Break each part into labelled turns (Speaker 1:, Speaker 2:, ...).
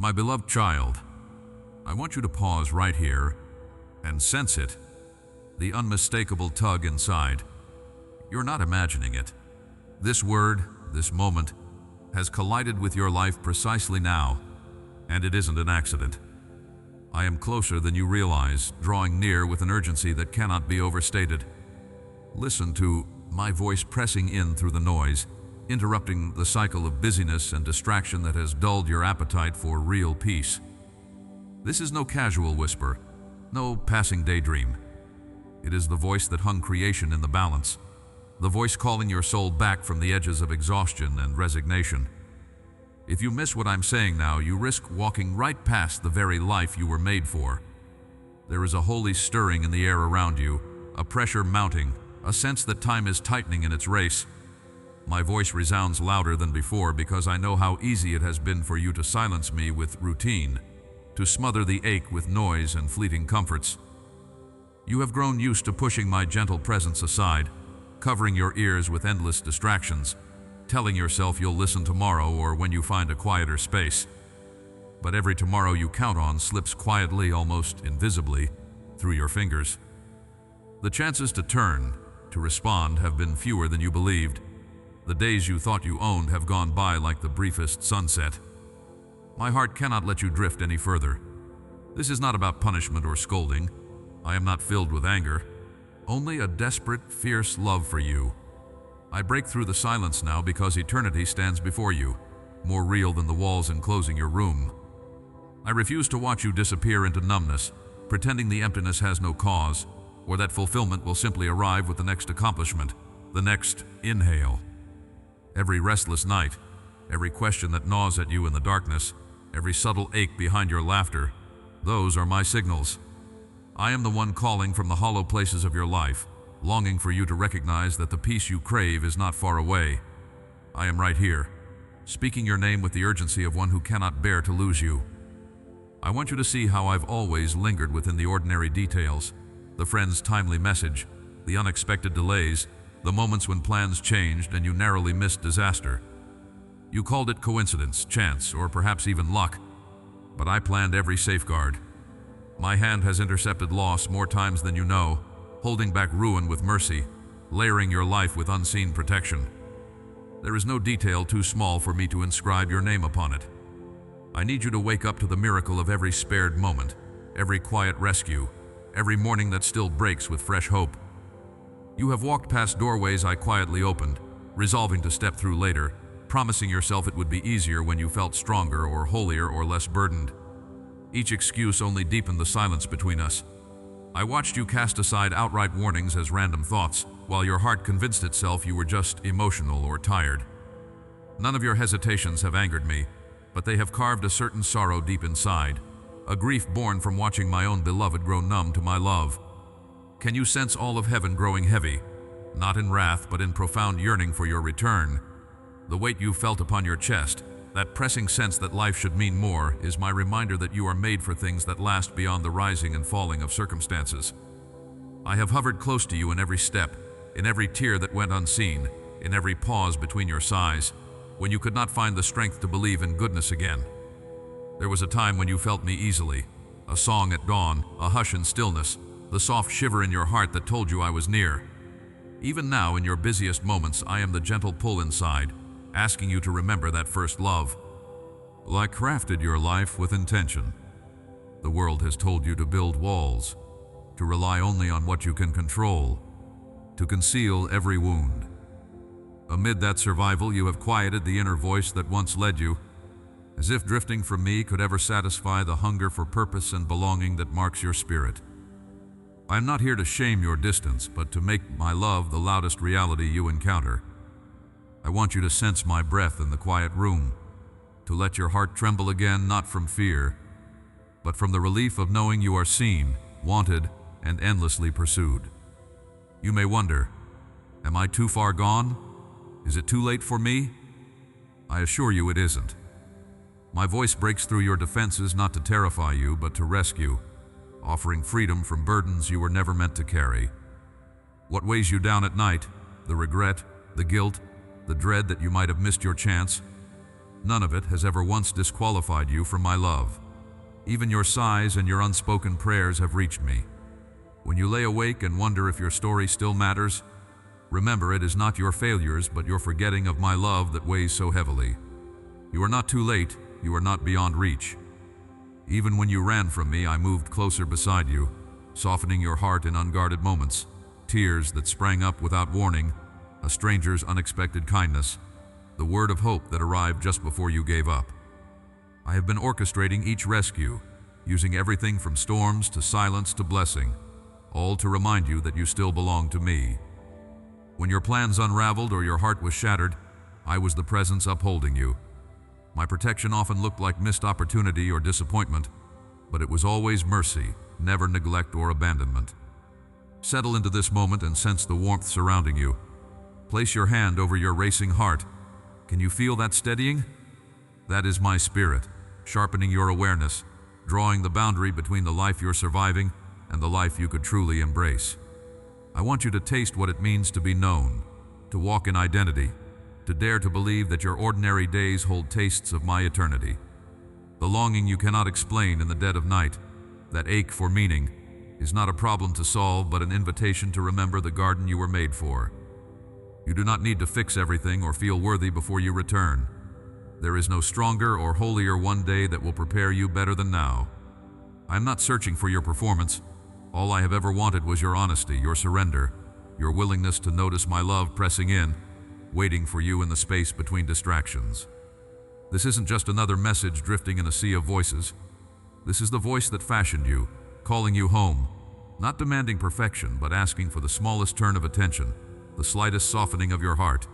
Speaker 1: My beloved child, I want you to pause right here and sense it, the unmistakable tug inside. You're not imagining it. This word, this moment, has collided with your life precisely now, and it isn't an accident. I am closer than you realize, drawing near with an urgency that cannot be overstated. Listen to my voice pressing in through the noise, interrupting the cycle of busyness and distraction that has dulled your appetite for real peace. This is no casual whisper, no passing daydream. It is the voice that hung creation in the balance, the voice calling your soul back from the edges of exhaustion and resignation. If you miss what I'm saying now, you risk walking right past the very life you were made for. There is a holy stirring in the air around you, a pressure mounting, a sense that time is tightening in its race. My voice resounds louder than before because I know how easy it has been for you to silence me with routine, to smother the ache with noise and fleeting comforts. You have grown used to pushing my gentle presence aside, covering your ears with endless distractions, telling yourself you'll listen tomorrow or when you find a quieter space. But every tomorrow you count on slips quietly, almost invisibly, through your fingers. The chances to turn, to respond, have been fewer than you believed. The days you thought you owned have gone by like the briefest sunset. My heart cannot let you drift any further. This is not about punishment or scolding. I am not filled with anger, only a desperate, fierce love for you. I break through the silence now because eternity stands before you, more real than the walls enclosing your room. I refuse to watch you disappear into numbness, pretending the emptiness has no cause, or that fulfillment will simply arrive with the next accomplishment, the next inhale. Every restless night, every question that gnaws at you in the darkness, every subtle ache behind your laughter, those are my signals. I am the one calling from the hollow places of your life, longing for you to recognize that the peace you crave is not far away. I am right here, speaking your name with the urgency of one who cannot bear to lose you. I want you to see how I've always lingered within the ordinary details, the friend's timely message, the unexpected delays, the moments when plans changed and you narrowly missed disaster. You called it coincidence, chance, or perhaps even luck, but I planned every safeguard. My hand has intercepted loss more times than you know, holding back ruin with mercy, layering your life with unseen protection. There is no detail too small for me to inscribe your name upon it. I need you to wake up to the miracle of every spared moment, every quiet rescue, every morning that still breaks with fresh hope. You have walked past doorways I quietly opened, resolving to step through later, promising yourself it would be easier when you felt stronger or holier or less burdened. Each excuse only deepened the silence between us. I watched you cast aside outright warnings as random thoughts, while your heart convinced itself you were just emotional or tired. None of your hesitations have angered me, but they have carved a certain sorrow deep inside, a grief born from watching my own beloved grow numb to my love. Can you sense all of heaven growing heavy, not in wrath but in profound yearning for your return? The weight you felt upon your chest, that pressing sense that life should mean more, is my reminder that you are made for things that last beyond the rising and falling of circumstances. I have hovered close to you in every step, in every tear that went unseen, in every pause between your sighs, when you could not find the strength to believe in goodness again. There was a time when you felt me easily, a song at dawn, a hush in stillness, the soft shiver in your heart that told you I was near. Even now, in your busiest moments, I am the gentle pull inside, asking you to remember that first love. Well, I crafted your life with intention. The world has told you to build walls, to rely only on what you can control, to conceal every wound. Amid that survival, you have quieted the inner voice that once led you, as if drifting from me could ever satisfy the hunger for purpose and belonging that marks your spirit. I am not here to shame your distance, but to make my love the loudest reality you encounter. I want you to sense my breath in the quiet room, to let your heart tremble again, not from fear, but from the relief of knowing you are seen, wanted, and endlessly pursued. You may wonder, am I too far gone? Is it too late for me? I assure you it isn't. My voice breaks through your defenses not to terrify you, but to rescue, offering freedom from burdens you were never meant to carry. What weighs you down at night, the regret, the guilt, the dread that you might have missed your chance? None of it has ever once disqualified you from my love. Even your sighs and your unspoken prayers have reached me. When you lay awake and wonder if your story still matters, remember it is not your failures but your forgetting of my love that weighs so heavily. You are not too late, you are not beyond reach. Even when you ran from me, I moved closer beside you, softening your heart in unguarded moments, tears that sprang up without warning, a stranger's unexpected kindness, the word of hope that arrived just before you gave up. I have been orchestrating each rescue, using everything from storms to silence to blessing, all to remind you that you still belong to me. When your plans unraveled or your heart was shattered, I was the presence upholding you. My protection often looked like missed opportunity or disappointment, but it was always mercy, never neglect or abandonment. Settle into this moment and sense the warmth surrounding you. Place your hand over your racing heart. Can you feel that steadying? That is my spirit, sharpening your awareness, drawing the boundary between the life you're surviving and the life you could truly embrace. I want you to taste what it means to be known, to walk in identity, to dare to believe that your ordinary days hold tastes of my eternity. The longing you cannot explain in the dead of night, that ache for meaning, is not a problem to solve but an invitation to remember the garden you were made for. You do not need to fix everything or feel worthy before you return. There is no stronger or holier one day that will prepare you better than now. I am not searching for your performance. All I have ever wanted was your honesty, your surrender, your willingness to notice my love pressing in, waiting for you in the space between distractions. This isn't just another message drifting in a sea of voices. This is the voice that fashioned you, calling you home, not demanding perfection, but asking for the smallest turn of attention, the slightest softening of your heart,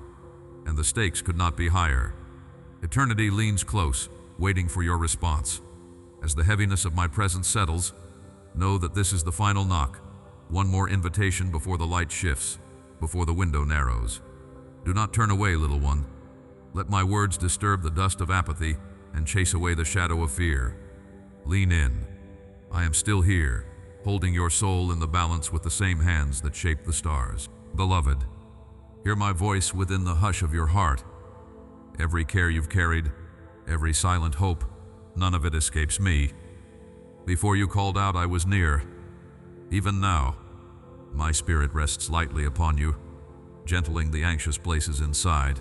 Speaker 1: and the stakes could not be higher. Eternity leans close, waiting for your response. As the heaviness of my presence settles, know that this is the final knock, one more invitation before the light shifts, before the window narrows. Do not turn away, little one. Let my words disturb the dust of apathy and chase away the shadow of fear. Lean in. I am still here, holding your soul in the balance with the same hands that shape the stars. Beloved, hear my voice within the hush of your heart. Every care you've carried, every silent hope, none of it escapes me. Before you called out, I was near. Even now, my spirit rests lightly upon you, gentling the anxious places inside.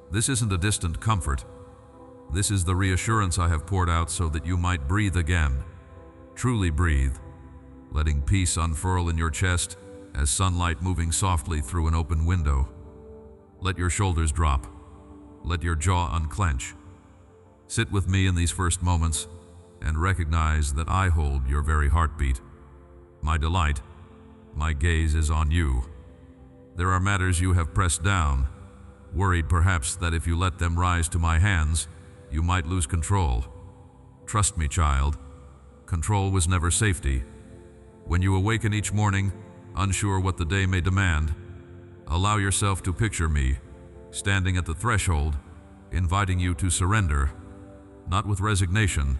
Speaker 1: This isn't a distant comfort. This is the reassurance I have poured out so that you might breathe again. Truly breathe, letting peace unfurl in your chest as sunlight moving softly through an open window. Let your shoulders drop. Let your jaw unclench. Sit with me in these first moments and recognize that I hold your very heartbeat. My delight, my gaze is on you. There are matters you have pressed down, worried perhaps that if you let them rise to my hands, you might lose control. Trust me, child, control was never safety. When you awaken each morning, unsure what the day may demand, allow yourself to picture me, standing at the threshold, inviting you to surrender, not with resignation,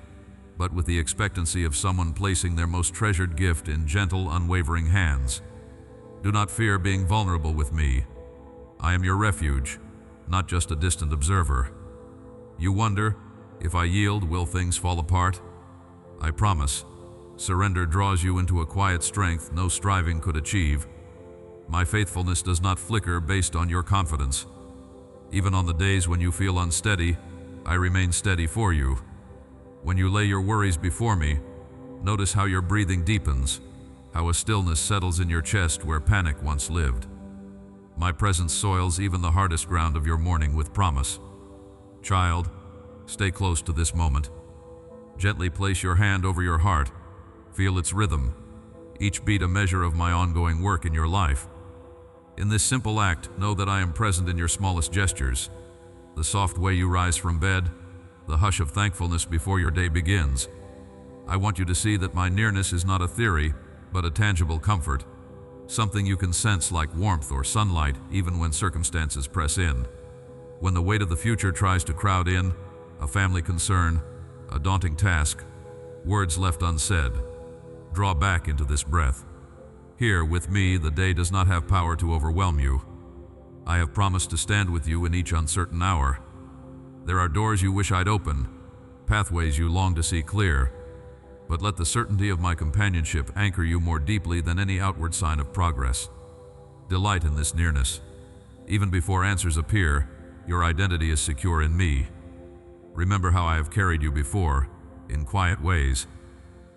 Speaker 1: but with the expectancy of someone placing their most treasured gift in gentle, unwavering hands. Do not fear being vulnerable with me. I am your refuge, not just a distant observer. You wonder, if I yield, will things fall apart? I promise, surrender draws you into a quiet strength no striving could achieve. My faithfulness does not flicker based on your confidence. Even on the days when you feel unsteady, I remain steady for you. When you lay your worries before me, notice how your breathing deepens, how a stillness settles in your chest where panic once lived. My presence soils even the hardest ground of your morning with promise. Child, stay close to this moment. Gently place your hand over your heart. Feel its rhythm, each beat a measure of my ongoing work in your life. In this simple act, know that I am present in your smallest gestures. The soft way you rise from bed, the hush of thankfulness before your day begins. I want you to see that my nearness is not a theory, but a tangible comfort, something you can sense like warmth or sunlight even when circumstances press in. When the weight of the future tries to crowd in, a family concern, a daunting task, words left unsaid, draw back into this breath. Here, with me, the day does not have power to overwhelm you. I have promised to stand with you in each uncertain hour. There are doors you wish I'd open, pathways you long to see clear, but let the certainty of my companionship anchor you more deeply than any outward sign of progress. Delight in this nearness. Even before answers appear, your identity is secure in me. Remember how I have carried you before, in quiet ways.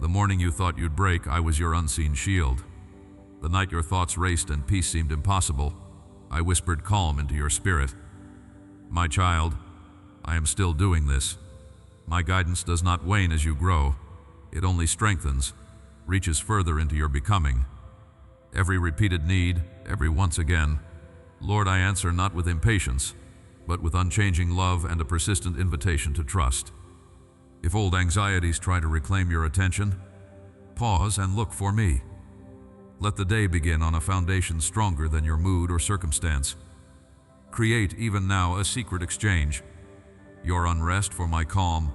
Speaker 1: The morning you thought you'd break, I was your unseen shield. The night your thoughts raced and peace seemed impossible, I whispered calm into your spirit. My child, I am still doing this. My guidance does not wane as you grow. It only strengthens, reaches further into your becoming. Every repeated need, every once again, Lord, I answer not with impatience, but with unchanging love and a persistent invitation to trust. If old anxieties try to reclaim your attention, pause and look for me. Let the day begin on a foundation stronger than your mood or circumstance. Create even now a secret exchange. Your unrest for my calm,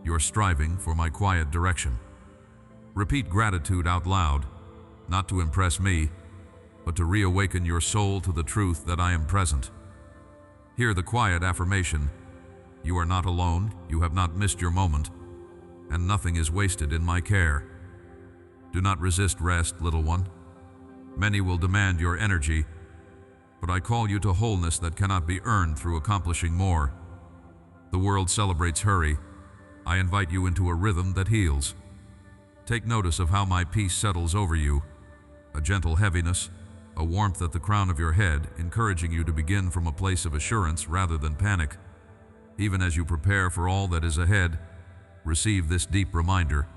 Speaker 1: your striving for my quiet direction. Repeat gratitude out loud, not to impress me, but to reawaken your soul to the truth that I am present. Hear the quiet affirmation: you are not alone, you have not missed your moment, and nothing is wasted in my care. Do not resist rest, little one. Many will demand your energy, but I call you to wholeness that cannot be earned through accomplishing more. The world celebrates hurry. I invite you into a rhythm that heals. Take notice of how my peace settles over you, a gentle heaviness, a warmth at the crown of your head, encouraging you to begin from a place of assurance rather than panic. Even as you prepare for all that is ahead, receive this deep reminder: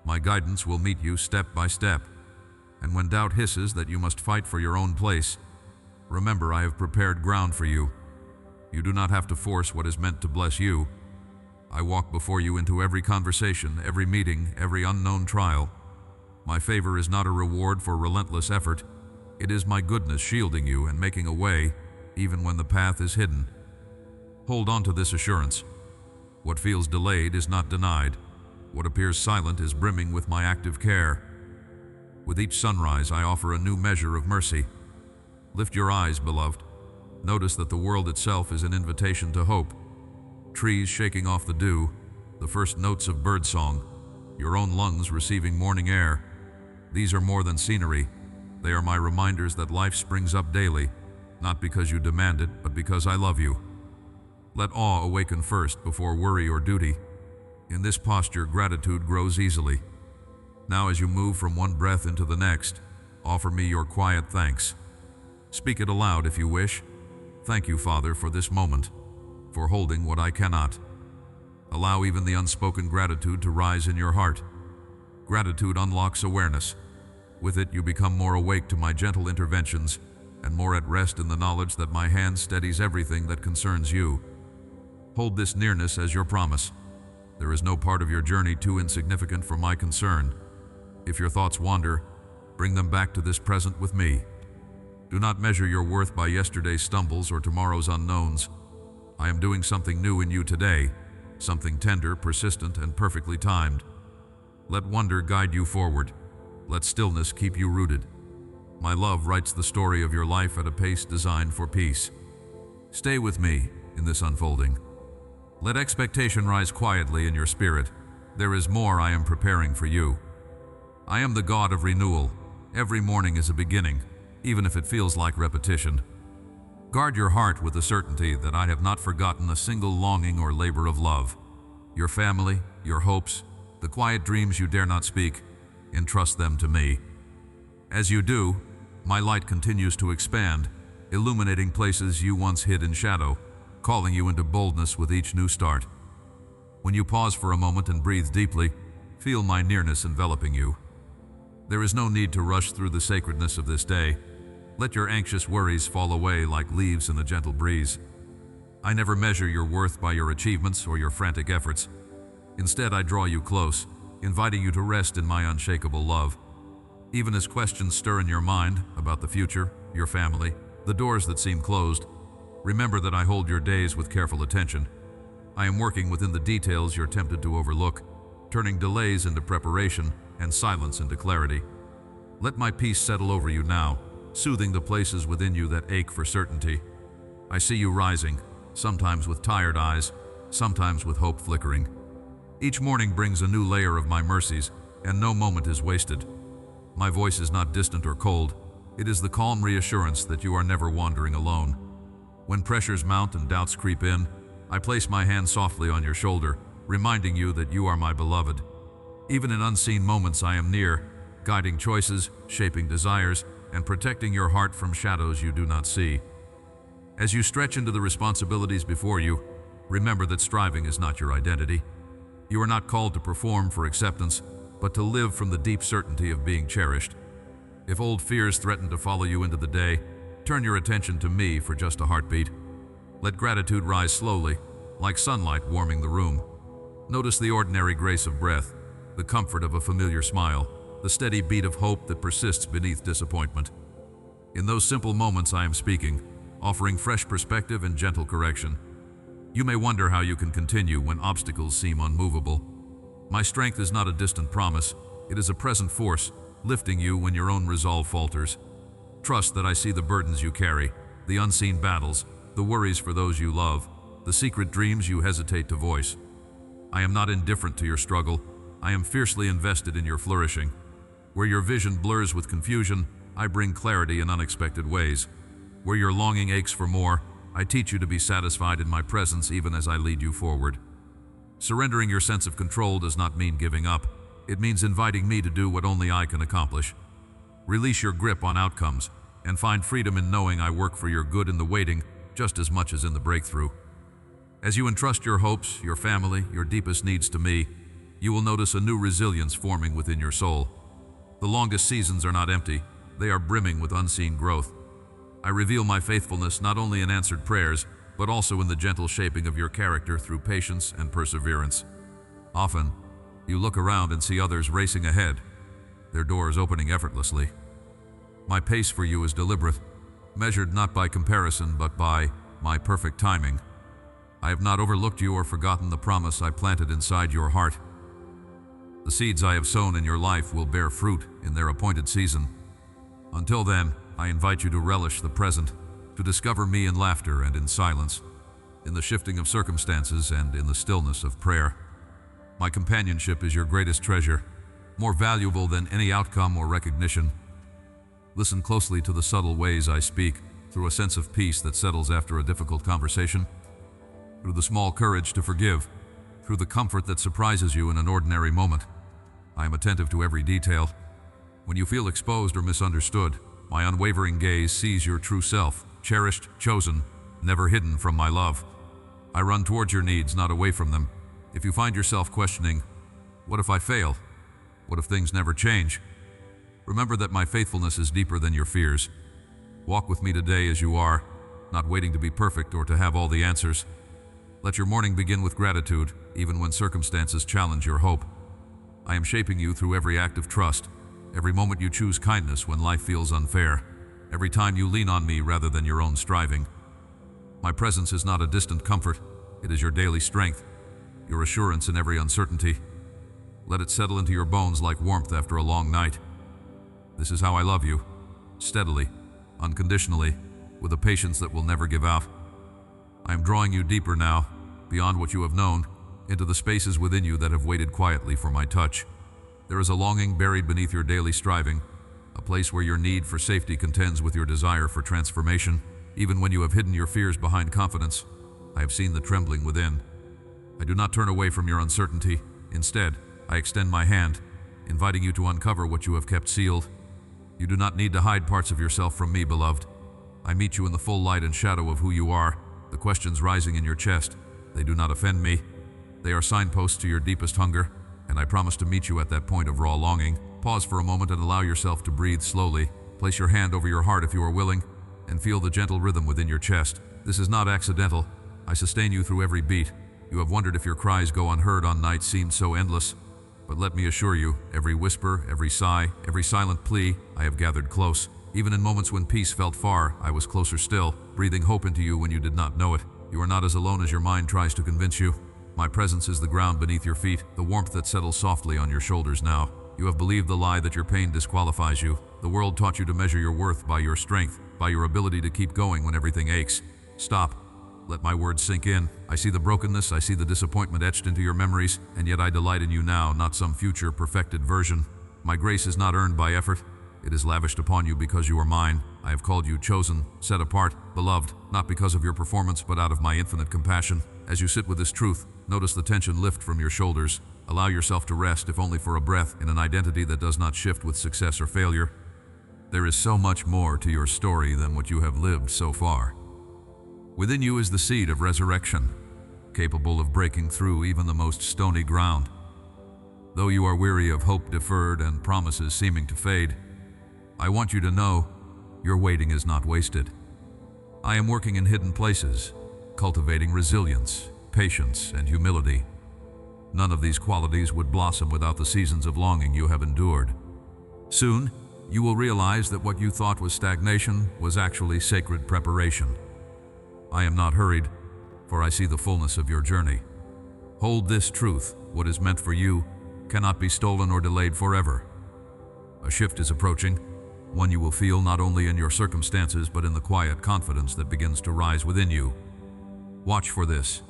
Speaker 1: my guidance will meet you step by step. And when doubt hisses that you must fight for your own place, remember I have prepared ground for you. You do not have to force what is meant to bless you. I walk before you into every conversation, every meeting, every unknown trial. My favor is not a reward for relentless effort. It is my goodness shielding you and making a way, even when the path is hidden. Hold on to this assurance. What feels delayed is not denied. What appears silent is brimming with my active care. With each sunrise, I offer a new measure of mercy. Lift your eyes, beloved. Notice that the world itself is an invitation to hope. Trees shaking off the dew, the first notes of birdsong, your own lungs receiving morning air. These are more than scenery. They are my reminders that life springs up daily, not because you demand it, but because I love you. Let awe awaken first before worry or duty. In this posture, gratitude grows easily. Now, as you move from one breath into the next, offer me your quiet thanks. Speak it aloud if you wish. Thank you, Father, for this moment, for holding what I cannot. Allow even the unspoken gratitude to rise in your heart. Gratitude unlocks awareness. With it, you become more awake to my gentle interventions and more at rest in the knowledge that my hand steadies everything that concerns you. Hold this nearness as your promise. There is no part of your journey too insignificant for my concern. If your thoughts wander, bring them back to this present with me. Do not measure your worth by yesterday's stumbles or tomorrow's unknowns. I am doing something new in you today, something tender, persistent, and perfectly timed. Let wonder guide you forward. Let stillness keep you rooted. My love writes the story of your life at a pace designed for peace. Stay with me in this unfolding. Let expectation rise quietly in your spirit. There is more I am preparing for you. I am the God of renewal. Every morning is a beginning, even if it feels like repetition. Guard your heart with the certainty that I have not forgotten a single longing or labor of love. Your family, your hopes, the quiet dreams you dare not speak, entrust them to me. As you do, my light continues to expand, illuminating places you once hid in shadow, calling you into boldness with each new start. When you pause for a moment and breathe deeply, feel my nearness enveloping you. There is no need to rush through the sacredness of this day. Let your anxious worries fall away like leaves in a gentle breeze. I never measure your worth by your achievements or your frantic efforts. Instead, I draw you close, inviting you to rest in my unshakable love. Even as questions stir in your mind about the future, your family, the doors that seem closed, remember that I hold your days with careful attention. I am working within the details you're tempted to overlook, turning delays into preparation and silence into clarity. Let my peace settle over you now, soothing the places within you that ache for certainty. I see you rising, sometimes with tired eyes, sometimes with hope flickering. Each morning brings a new layer of my mercies, and no moment is wasted. My voice is not distant or cold. It is the calm reassurance that you are never wandering alone. When pressures mount and doubts creep in, I place my hand softly on your shoulder, reminding you that you are my beloved. Even in unseen moments I am near, guiding choices, shaping desires, and protecting your heart from shadows you do not see. As you stretch into the responsibilities before you, remember that striving is not your identity. You are not called to perform for acceptance, but to live from the deep certainty of being cherished. If old fears threaten to follow you into the day, turn your attention to me for just a heartbeat. Let gratitude rise slowly, like sunlight warming the room. Notice the ordinary grace of breath, the comfort of a familiar smile, the steady beat of hope that persists beneath disappointment. In those simple moments I am speaking, offering fresh perspective and gentle correction. You may wonder how you can continue when obstacles seem unmovable. My strength is not a distant promise, it is a present force, lifting you when your own resolve falters. Trust that I see the burdens you carry, the unseen battles, the worries for those you love, the secret dreams you hesitate to voice. I am not indifferent to your struggle, I am fiercely invested in your flourishing. Where your vision blurs with confusion, I bring clarity in unexpected ways. Where your longing aches for more, I teach you to be satisfied in my presence even as I lead you forward. Surrendering your sense of control does not mean giving up. It means inviting me to do what only I can accomplish. Release your grip on outcomes and find freedom in knowing I work for your good in the waiting just as much as in the breakthrough. As you entrust your hopes, your family, your deepest needs to me, you will notice a new resilience forming within your soul. The longest seasons are not empty, they are brimming with unseen growth. I reveal my faithfulness not only in answered prayers, but also in the gentle shaping of your character through patience and perseverance. Often, you look around and see others racing ahead, their doors opening effortlessly. My pace for you is deliberate, measured not by comparison but by my perfect timing. I have not overlooked you or forgotten the promise I planted inside your heart. The seeds I have sown in your life will bear fruit in their appointed season. Until then, I invite you to relish the present, to discover me in laughter and in silence, in the shifting of circumstances and in the stillness of prayer. My companionship is your greatest treasure, more valuable than any outcome or recognition. Listen closely to the subtle ways I speak, through a sense of peace that settles after a difficult conversation, through the small courage to forgive, through the comfort that surprises you in an ordinary moment. I am attentive to every detail. When you feel exposed or misunderstood, my unwavering gaze sees your true self, cherished, chosen, never hidden from my love. I run towards your needs, not away from them. If you find yourself questioning, what if I fail? What if things never change? Remember that my faithfulness is deeper than your fears. Walk with me today as you are, not waiting to be perfect or to have all the answers. Let your morning begin with gratitude, even when circumstances challenge your hope. I am shaping you through every act of trust, every moment you choose kindness when life feels unfair, every time you lean on me rather than your own striving. My presence is not a distant comfort, it is your daily strength, your assurance in every uncertainty. Let it settle into your bones like warmth after a long night. This is how I love you, steadily, unconditionally, with a patience that will never give out. I am drawing you deeper now, beyond what you have known, into the spaces within you that have waited quietly for my touch. There is a longing buried beneath your daily striving, a place where your need for safety contends with your desire for transformation. Even when you have hidden your fears behind confidence, I have seen the trembling within. I do not turn away from your uncertainty. Instead, I extend my hand, inviting you to uncover what you have kept sealed. You do not need to hide parts of yourself from me, beloved. I meet you in the full light and shadow of who you are, the questions rising in your chest. They do not offend me. They are signposts to your deepest hunger, and I promise to meet you at that point of raw longing. Pause for a moment and allow yourself to breathe slowly. Place your hand over your heart if you are willing, and feel the gentle rhythm within your chest. This is not accidental. I sustain you through every beat. You have wondered if your cries go unheard on nights seemed so endless. But let me assure you, every whisper, every sigh, every silent plea, I have gathered close. Even in moments when peace felt far, I was closer still, breathing hope into you when you did not know it. You are not as alone as your mind tries to convince you. My presence is the ground beneath your feet, the warmth that settles softly on your shoulders now. You have believed the lie that your pain disqualifies you. The world taught you to measure your worth by your strength, by your ability to keep going when everything aches. Stop. Let my words sink in. I see the brokenness, I see the disappointment etched into your memories, and yet I delight in you now, not some future perfected version. My grace is not earned by effort. It is lavished upon you because you are mine. I have called you chosen, set apart, beloved, not because of your performance, but out of my infinite compassion. As you sit with this truth, notice the tension lift from your shoulders. Allow yourself to rest, if only for a breath, in an identity that does not shift with success or failure. There is so much more to your story than what you have lived so far. Within you is the seed of resurrection, capable of breaking through even the most stony ground. Though you are weary of hope deferred and promises seeming to fade, I want you to know your waiting is not wasted. I am working in hidden places, cultivating resilience, patience, and humility. None of these qualities would blossom without the seasons of longing you have endured. Soon, you will realize that what you thought was stagnation was actually sacred preparation. I am not hurried, for I see the fullness of your journey. Hold this truth: what is meant for you cannot be stolen or delayed forever. A shift is approaching, one you will feel not only in your circumstances but in the quiet confidence that begins to rise within you. Watch for this.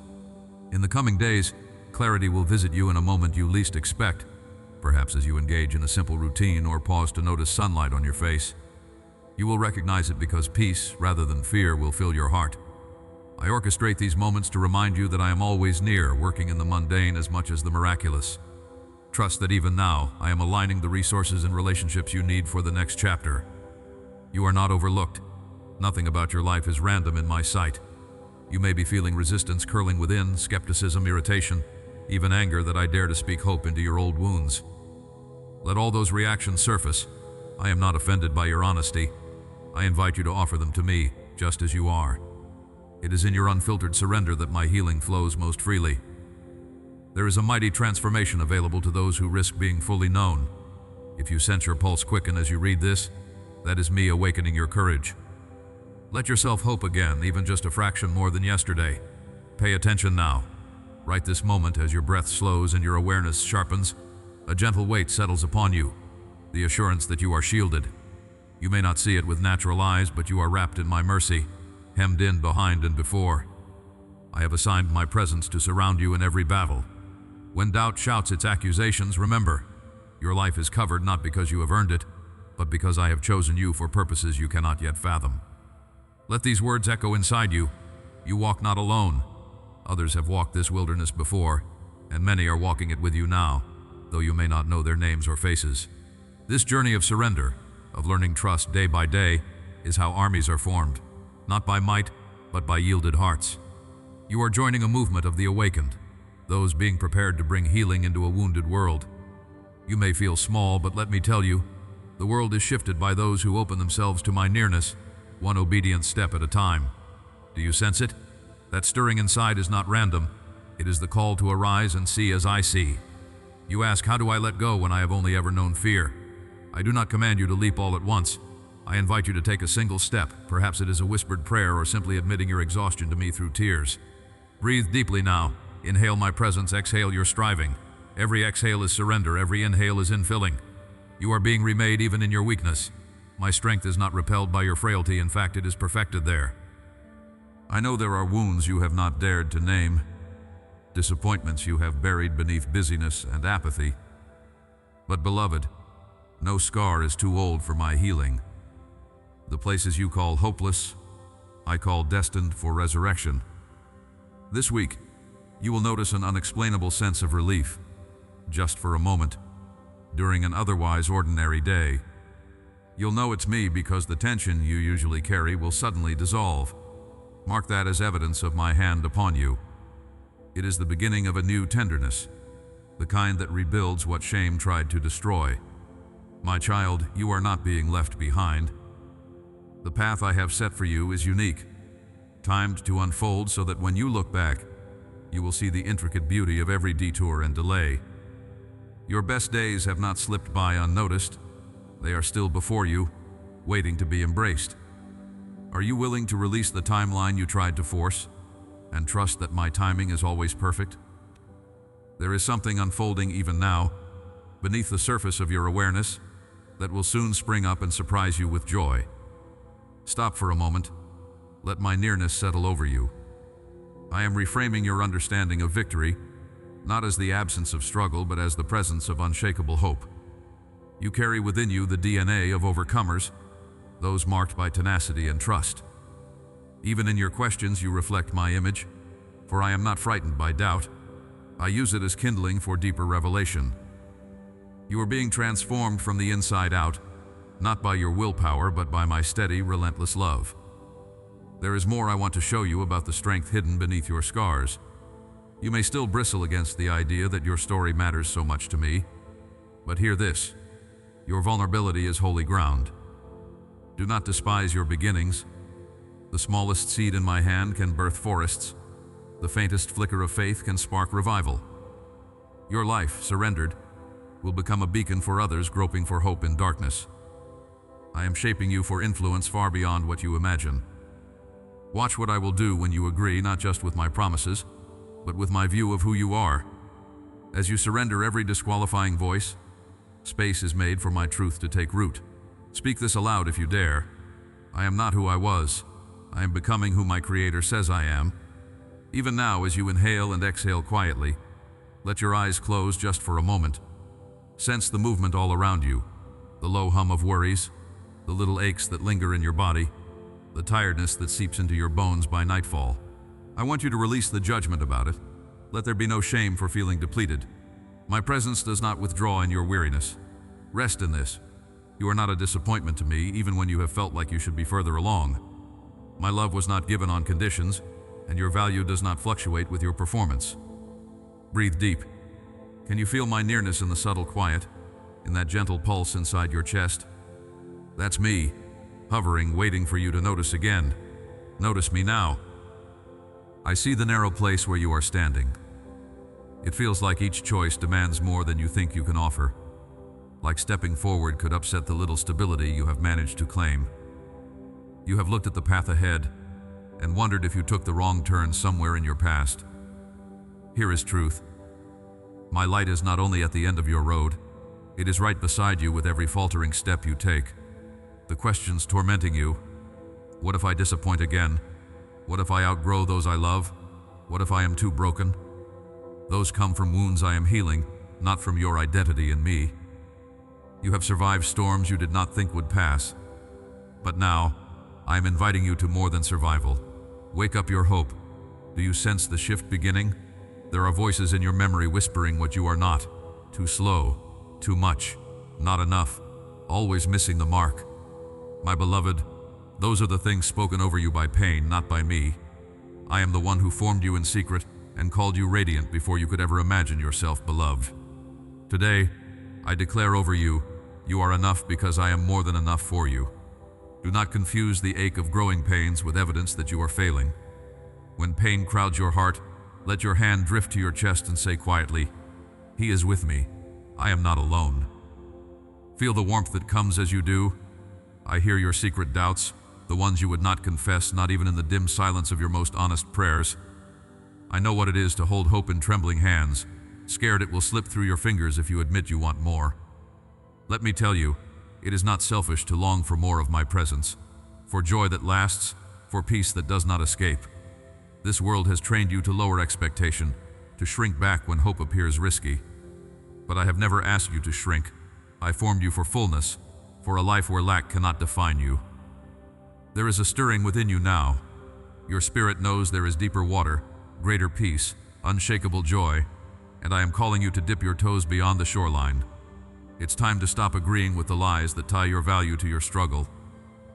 Speaker 1: In the coming days, clarity will visit you in a moment you least expect, perhaps as you engage in a simple routine or pause to notice sunlight on your face. You will recognize it because peace, rather than fear, will fill your heart. I orchestrate these moments to remind you that I am always near, working in the mundane as much as the miraculous. Trust that even now, I am aligning the resources and relationships you need for the next chapter. You are not overlooked. Nothing about your life is random in my sight. You may be feeling resistance curling within, skepticism, irritation, even anger that I dare to speak hope into your old wounds. Let all those reactions surface. I am not offended by your honesty. I invite you to offer them to me, just as you are. It is in your unfiltered surrender that my healing flows most freely. There is a mighty transformation available to those who risk being fully known. If you sense your pulse quicken as you read this, that is me awakening your courage. Let yourself hope again, even just a fraction more than yesterday. Pay attention now. Right this moment, as your breath slows and your awareness sharpens, a gentle weight settles upon you, the assurance that you are shielded. You may not see it with natural eyes, but you are wrapped in my mercy, hemmed in behind and before. I have assigned my presence to surround you in every battle. When doubt shouts its accusations, remember, your life is covered not because you have earned it, but because I have chosen you for purposes you cannot yet fathom. Let these words echo inside you. You walk not alone. Others have walked this wilderness before, and many are walking it with you now, though you may not know their names or faces. This journey of surrender, of learning trust day by day, is how armies are formed, not by might, but by yielded hearts. You are joining a movement of the awakened, those being prepared to bring healing into a wounded world. You may feel small, but let me tell you, the world is shifted by those who open themselves to my nearness, one obedient step at a time. Do you sense it? That stirring inside is not random. It is the call to arise and see as I see. You ask, how do I let go when I have only ever known fear? I do not command you to leap all at once. I invite you to take a single step. Perhaps it is a whispered prayer or simply admitting your exhaustion to me through tears. Breathe deeply now. Inhale my presence, exhale your striving. Every exhale is surrender, every inhale is infilling. You are being remade even in your weakness. My strength is not repelled by your frailty, in fact it is perfected there. I know there are wounds you have not dared to name, disappointments you have buried beneath busyness and apathy. But beloved, no scar is too old for my healing. The places you call hopeless, I call destined for resurrection. This week, you will notice an unexplainable sense of relief, just for a moment, during an otherwise ordinary day. You'll know it's me because the tension you usually carry will suddenly dissolve. Mark that as evidence of my hand upon you. It is the beginning of a new tenderness, the kind that rebuilds what shame tried to destroy. My child, you are not being left behind. The path I have set for you is unique, timed to unfold so that when you look back, you will see the intricate beauty of every detour and delay. Your best days have not slipped by unnoticed. They are still before you, waiting to be embraced. Are you willing to release the timeline you tried to force, and trust that my timing is always perfect? There is something unfolding even now, beneath the surface of your awareness, that will soon spring up and surprise you with joy. Stop for a moment. Let my nearness settle over you. I am reframing your understanding of victory, not as the absence of struggle, but as the presence of unshakable hope. You carry within you the DNA of overcomers, those marked by tenacity and trust. Even in your questions, you reflect my image, for I am not frightened by doubt. I use it as kindling for deeper revelation. You are being transformed from the inside out, not by your willpower, but by my steady, relentless love. There is more I want to show you about the strength hidden beneath your scars. You may still bristle against the idea that your story matters so much to me, but hear this: your vulnerability is holy ground. Do not despise your beginnings. The smallest seed in my hand can birth forests. The faintest flicker of faith can spark revival. Your life, surrendered, will become a beacon for others groping for hope in darkness. I am shaping you for influence far beyond what you imagine. Watch what I will do when you agree, not just with my promises, but with my view of who you are. As you surrender every disqualifying voice, space is made for my truth to take root. Speak this aloud if you dare. I am not who I was. I am becoming who my Creator says I am. Even now, as you inhale and exhale quietly, let your eyes close just for a moment. Sense the movement all around you, the low hum of worries, the little aches that linger in your body, the tiredness that seeps into your bones by nightfall. I want you to release the judgment about it. Let there be no shame for feeling depleted. My presence does not withdraw in your weariness. Rest in this. You are not a disappointment to me, even when you have felt like you should be further along. My love was not given on conditions, and your value does not fluctuate with your performance. Breathe deep. Can you feel my nearness in the subtle quiet, in that gentle pulse inside your chest? That's me, hovering, waiting for you to notice again. Notice me now. I see the narrow place where you are standing. It feels like each choice demands more than you think you can offer. Like stepping forward could upset the little stability you have managed to claim. You have looked at the path ahead and wondered if you took the wrong turn somewhere in your past. Here is truth. My light is not only at the end of your road, it is right beside you with every faltering step you take. The questions tormenting you: what if I disappoint again? What if I outgrow those I love? What if I am too broken? Those come from wounds I am healing, not from your identity in me. You have survived storms you did not think would pass. But now, I am inviting you to more than survival. Wake up your hope. Do you sense the shift beginning? There are voices in your memory whispering what you are not. Too slow, too much, not enough, always missing the mark. My beloved, those are the things spoken over you by pain, not by me. I am the one who formed you in secret and called you radiant before you could ever imagine yourself beloved. Today, I declare over you, you are enough because I am more than enough for you. Do not confuse the ache of growing pains with evidence that you are failing. When pain crowds your heart, let your hand drift to your chest and say quietly, He is with me. I am not alone. Feel the warmth that comes as you do. I hear your secret doubts, the ones you would not confess, not even in the dim silence of your most honest prayers. I know what it is to hold hope in trembling hands, scared it will slip through your fingers if you admit you want more. Let me tell you, it is not selfish to long for more of my presence, for joy that lasts, for peace that does not escape. This world has trained you to lower expectation, to shrink back when hope appears risky. But I have never asked you to shrink. I formed you for fullness, for a life where lack cannot define you. There is a stirring within you now. Your spirit knows there is deeper water, greater peace, unshakable joy, and I am calling you to dip your toes beyond the shoreline. It's time to stop agreeing with the lies that tie your value to your struggle.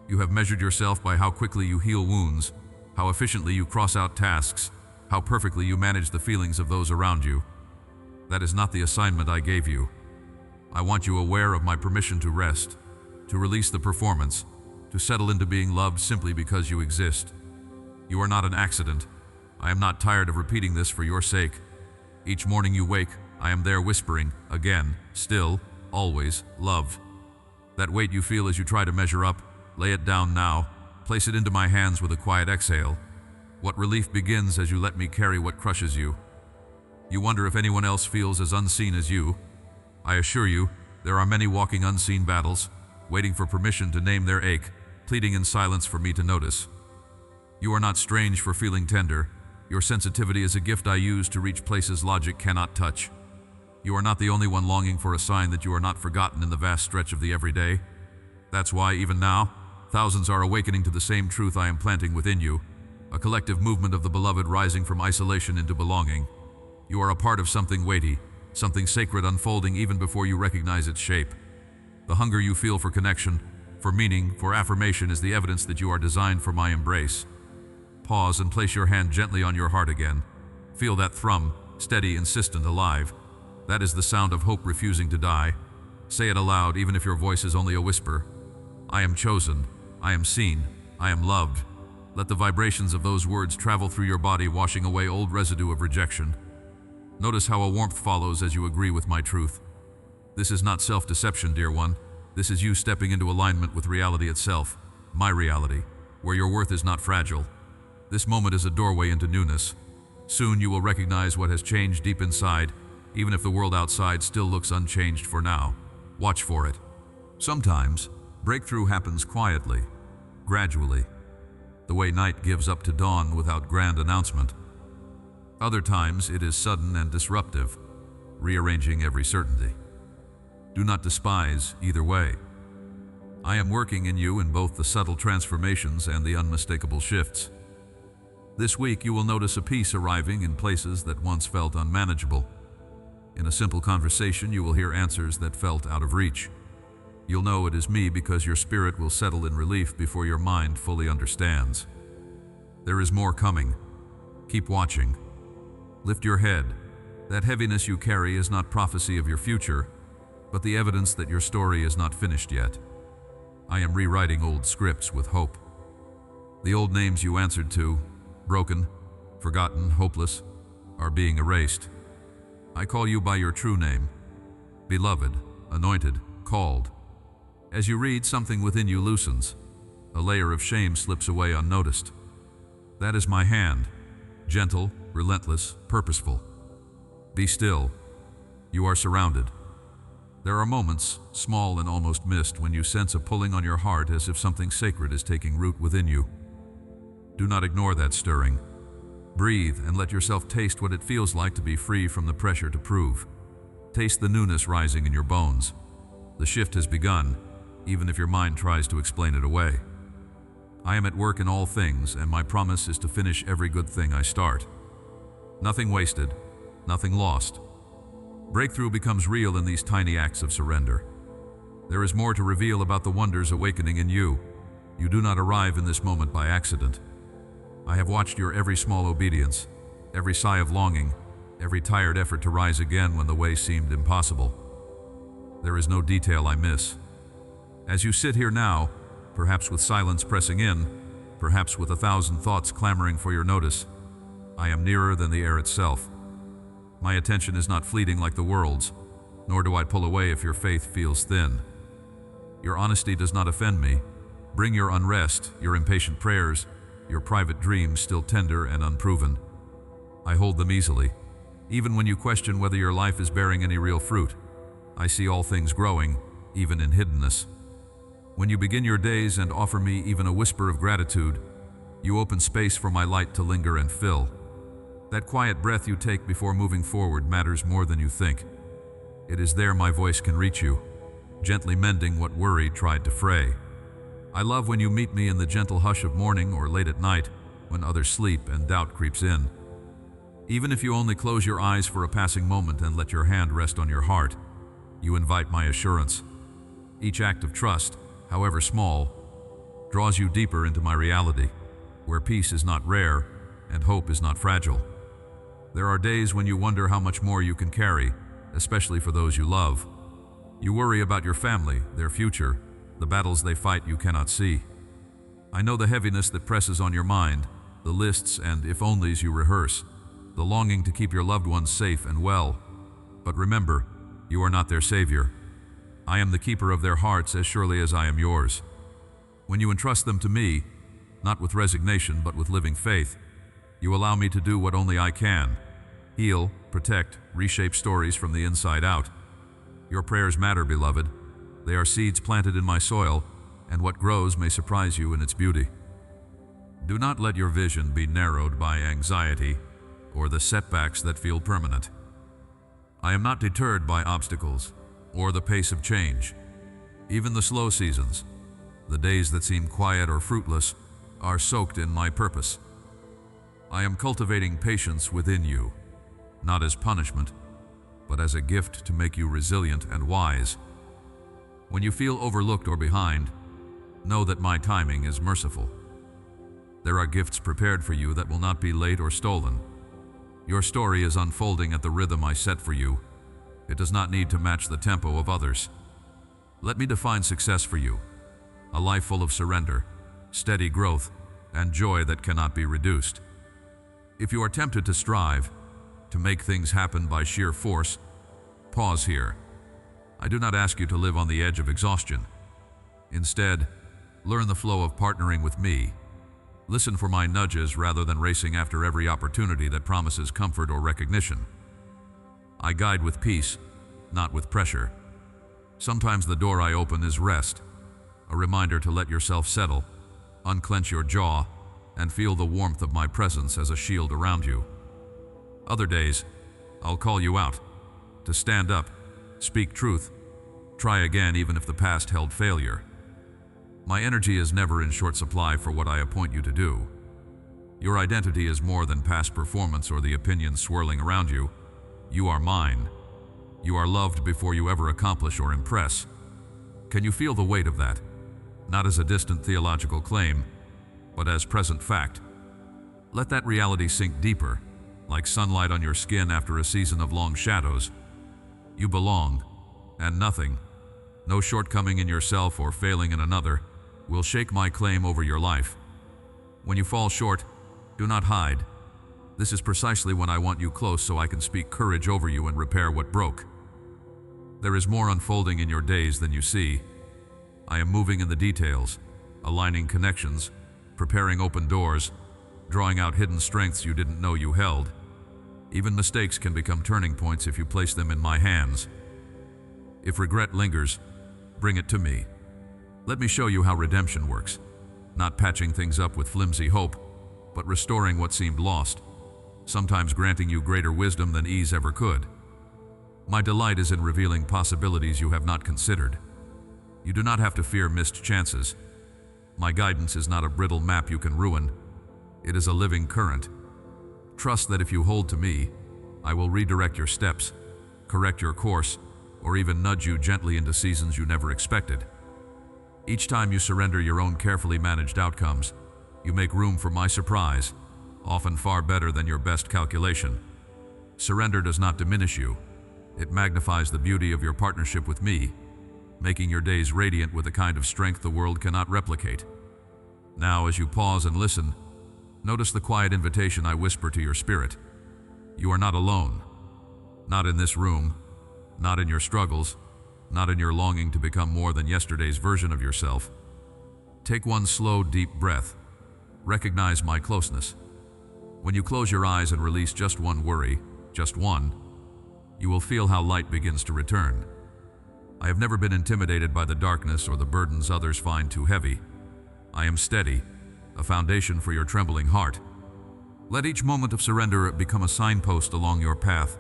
Speaker 1: You have measured yourself by how quickly you heal wounds, how efficiently you cross out tasks, how perfectly you manage the feelings of those around you. That is not the assignment I gave you. I want you aware of my permission to rest, to release the performance, to settle into being loved simply because you exist. You are not an accident. I am not tired of repeating this for your sake. Each morning you wake, I am there whispering, again, still, always, loved. That weight you feel as you try to measure up, lay it down now, place it into my hands with a quiet exhale. What relief begins as you let me carry what crushes you. You wonder if anyone else feels as unseen as you. I assure you, there are many walking unseen battles, waiting for permission to name their ache, pleading in silence for me to notice. You are not strange for feeling tender. Your sensitivity is a gift I use to reach places logic cannot touch. You are not the only one longing for a sign that you are not forgotten in the vast stretch of the everyday. That's why, even now, thousands are awakening to the same truth I am planting within you, a collective movement of the beloved rising from isolation into belonging. You are a part of something weighty, something sacred unfolding even before you recognize its shape. The hunger you feel for connection, for meaning, for affirmation is the evidence that you are designed for my embrace. Pause and place your hand gently on your heart again. Feel that thrum, steady, insistent, alive. That is the sound of hope refusing to die. Say it aloud, even if your voice is only a whisper. I am chosen. I am seen. I am loved. Let the vibrations of those words travel through your body, washing away old residue of rejection. Notice how a warmth follows as you agree with my truth. This is not self-deception, dear one. This is you stepping into alignment with reality itself, my reality, where your worth is not fragile. This moment is a doorway into newness. Soon you will recognize what has changed deep inside, even if the world outside still looks unchanged for now. Watch for it. Sometimes, breakthrough happens quietly, gradually, the way night gives up to dawn without grand announcement. Other times it is sudden and disruptive, rearranging every certainty. Do not despise either way. I am working in you in both the subtle transformations and the unmistakable shifts. This week you will notice a peace arriving in places that once felt unmanageable. In a simple conversation you will hear answers that felt out of reach. You'll know it is me because your spirit will settle in relief before your mind fully understands. There is more coming. Keep watching. Lift your head. That heaviness you carry is not prophecy of your future, but the evidence that your story is not finished yet. I am rewriting old scripts with hope. The old names you answered to, broken, forgotten, hopeless, are being erased. I call you by your true name, beloved, anointed, called. As you read, something within you loosens. A layer of shame slips away unnoticed. That is my hand, gentle, relentless, purposeful. Be still. You are surrounded. There are moments, small and almost missed, when you sense a pulling on your heart as if something sacred is taking root within you. Do not ignore that stirring. Breathe and let yourself taste what it feels like to be free from the pressure to prove. Taste the newness rising in your bones. The shift has begun, even if your mind tries to explain it away. I am at work in all things, and my promise is to finish every good thing I start. Nothing wasted, nothing lost. Breakthrough becomes real in these tiny acts of surrender. There is more to reveal about the wonders awakening in you. You do not arrive in this moment by accident. I have watched your every small obedience, every sigh of longing, every tired effort to rise again when the way seemed impossible. There is no detail I miss. As you sit here now, perhaps with silence pressing in, perhaps with 1,000 thoughts clamoring for your notice, I am nearer than the air itself. My attention is not fleeting like the world's, nor do I pull away if your faith feels thin. Your honesty does not offend me. Bring your unrest, your impatient prayers, your private dreams still tender and unproven. I hold them easily. Even when you question whether your life is bearing any real fruit, I see all things growing, even in hiddenness. When you begin your days and offer me even a whisper of gratitude, you open space for my light to linger and fill. That quiet breath you take before moving forward matters more than you think. It is there my voice can reach you, gently mending what worry tried to fray. I love when you meet me in the gentle hush of morning or late at night, when others sleep and doubt creeps in. Even if you only close your eyes for a passing moment and let your hand rest on your heart, you invite my assurance. Each act of trust, however small, draws you deeper into my reality, where peace is not rare and hope is not fragile. There are days when you wonder how much more you can carry, especially for those you love. You worry about your family, their future, the battles they fight you cannot see. I know the heaviness that presses on your mind, the lists and if-onlys you rehearse, the longing to keep your loved ones safe and well. But remember, you are not their savior. I am the keeper of their hearts as surely as I am yours. When you entrust them to me, not with resignation but with living faith, you allow me to do what only I can: heal, protect, reshape stories from the inside out. Your prayers matter, beloved. They are seeds planted in my soil, and what grows may surprise you in its beauty. Do not let your vision be narrowed by anxiety or the setbacks that feel permanent. I am not deterred by obstacles or the pace of change. Even the slow seasons, the days that seem quiet or fruitless, are soaked in my purpose. I am cultivating patience within you, not as punishment, but as a gift to make you resilient and wise. When you feel overlooked or behind, know that my timing is merciful. There are gifts prepared for you that will not be late or stolen. Your story is unfolding at the rhythm I set for you. It does not need to match the tempo of others. Let me define success for you: a life full of surrender, steady growth, and joy that cannot be reduced. If you are tempted to strive, to make things happen by sheer force, pause here. I do not ask you to live on the edge of exhaustion. Instead, learn the flow of partnering with me. Listen for my nudges rather than racing after every opportunity that promises comfort or recognition. I guide with peace, not with pressure. Sometimes the door I open is rest, a reminder to let yourself settle, unclench your jaw, and feel the warmth of my presence as a shield around you. Other days, I'll call you out, to stand up, speak truth, try again even if the past held failure. My energy is never in short supply for what I appoint you to do. Your identity is more than past performance or the opinions swirling around you. You are mine. You are loved before you ever accomplish or impress. Can you feel the weight of that? Not as a distant theological claim, but as present fact. Let that reality sink deeper, like sunlight on your skin after a season of long shadows. You belong, and nothing, no shortcoming in yourself or failing in another, will shake my claim over your life. When you fall short, do not hide. This is precisely when I want you close so I can speak courage over you and repair what broke. There is more unfolding in your days than you see. I am moving in the details, aligning connections, preparing open doors, drawing out hidden strengths you didn't know you held. Even mistakes can become turning points if you place them in my hands. If regret lingers, bring it to me. Let me show you how redemption works, not patching things up with flimsy hope, but restoring what seemed lost, sometimes granting you greater wisdom than ease ever could. My delight is in revealing possibilities you have not considered. You do not have to fear missed chances. My guidance is not a brittle map you can ruin. It is a living current. Trust that if you hold to me, I will redirect your steps, correct your course, or even nudge you gently into seasons you never expected. Each time you surrender your own carefully managed outcomes, you make room for my surprise, often far better than your best calculation. Surrender does not diminish you. It magnifies the beauty of your partnership with me, making your days radiant with a kind of strength the world cannot replicate. Now, as you pause and listen, notice the quiet invitation I whisper to your spirit. You are not alone. Not in this room, not in your struggles, not in your longing to become more than yesterday's version of yourself. Take one slow, deep breath. Recognize my closeness. When you close your eyes and release just one worry, just one, you will feel how light begins to return. I have never been intimidated by the darkness or the burdens others find too heavy. I am steady, a foundation for your trembling heart. Let each moment of surrender become a signpost along your path,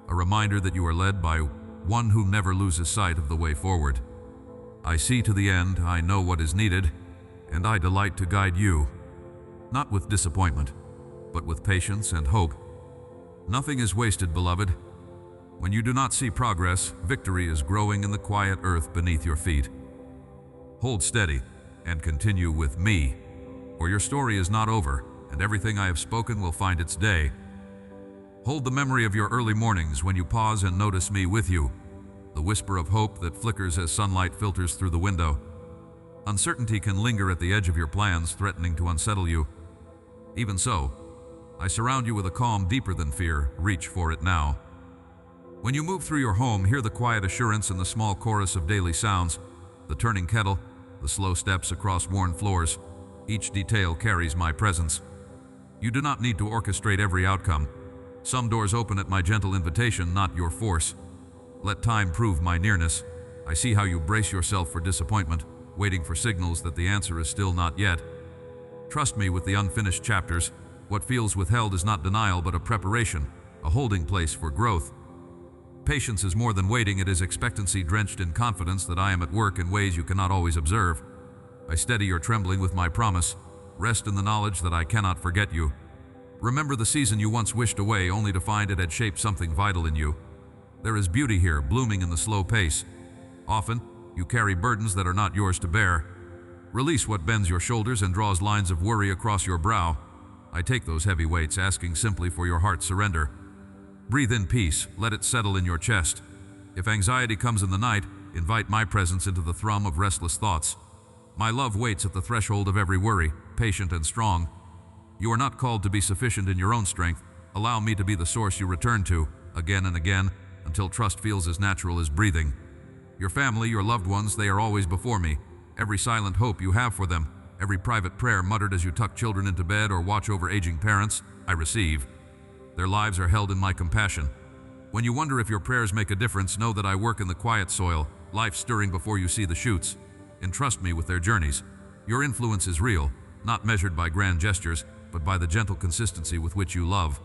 Speaker 1: a reminder that you are led by one who never loses sight of the way forward. I see to the end, I know what is needed, and I delight to guide you, not with disappointment, but with patience and hope. Nothing is wasted, beloved. When you do not see progress, victory is growing in the quiet earth beneath your feet. Hold steady and continue with me, for your story is not over, and everything I have spoken will find its day. Hold the memory of your early mornings when you pause and notice me with you, the whisper of hope that flickers as sunlight filters through the window. Uncertainty can linger at the edge of your plans, threatening to unsettle you. Even so, I surround you with a calm deeper than fear. Reach for it now. When you move through your home, hear the quiet assurance in the small chorus of daily sounds, the turning kettle, the slow steps across worn floors. Each detail carries my presence. You do not need to orchestrate every outcome. Some doors open at my gentle invitation, not your force. Let time prove my nearness. I see how you brace yourself for disappointment, waiting for signals that the answer is still not yet. Trust me with the unfinished chapters. What feels withheld is not denial but a preparation, a holding place for growth. Patience is more than waiting, it is expectancy drenched in confidence that I am at work in ways you cannot always observe. I steady your trembling with my promise. Rest in the knowledge that I cannot forget you. Remember the season you once wished away only to find it had shaped something vital in you. There is beauty here, blooming in the slow pace. Often, you carry burdens that are not yours to bear. Release what bends your shoulders and draws lines of worry across your brow. I take those heavy weights, asking simply for your heart's surrender. Breathe in peace, let it settle in your chest. If anxiety comes in the night, invite my presence into the thrum of restless thoughts. My love waits at the threshold of every worry, patient and strong. You are not called to be sufficient in your own strength. Allow me to be the source you return to, again and again, until trust feels as natural as breathing. Your family, your loved ones, they are always before me. Every silent hope you have for them, every private prayer muttered as you tuck children into bed or watch over aging parents, I receive. Their lives are held in my compassion. When you wonder if your prayers make a difference, know that I work in the quiet soil, life stirring before you see the shoots. Entrust me with their journeys. Your influence is real, not measured by grand gestures, but by the gentle consistency with which you love.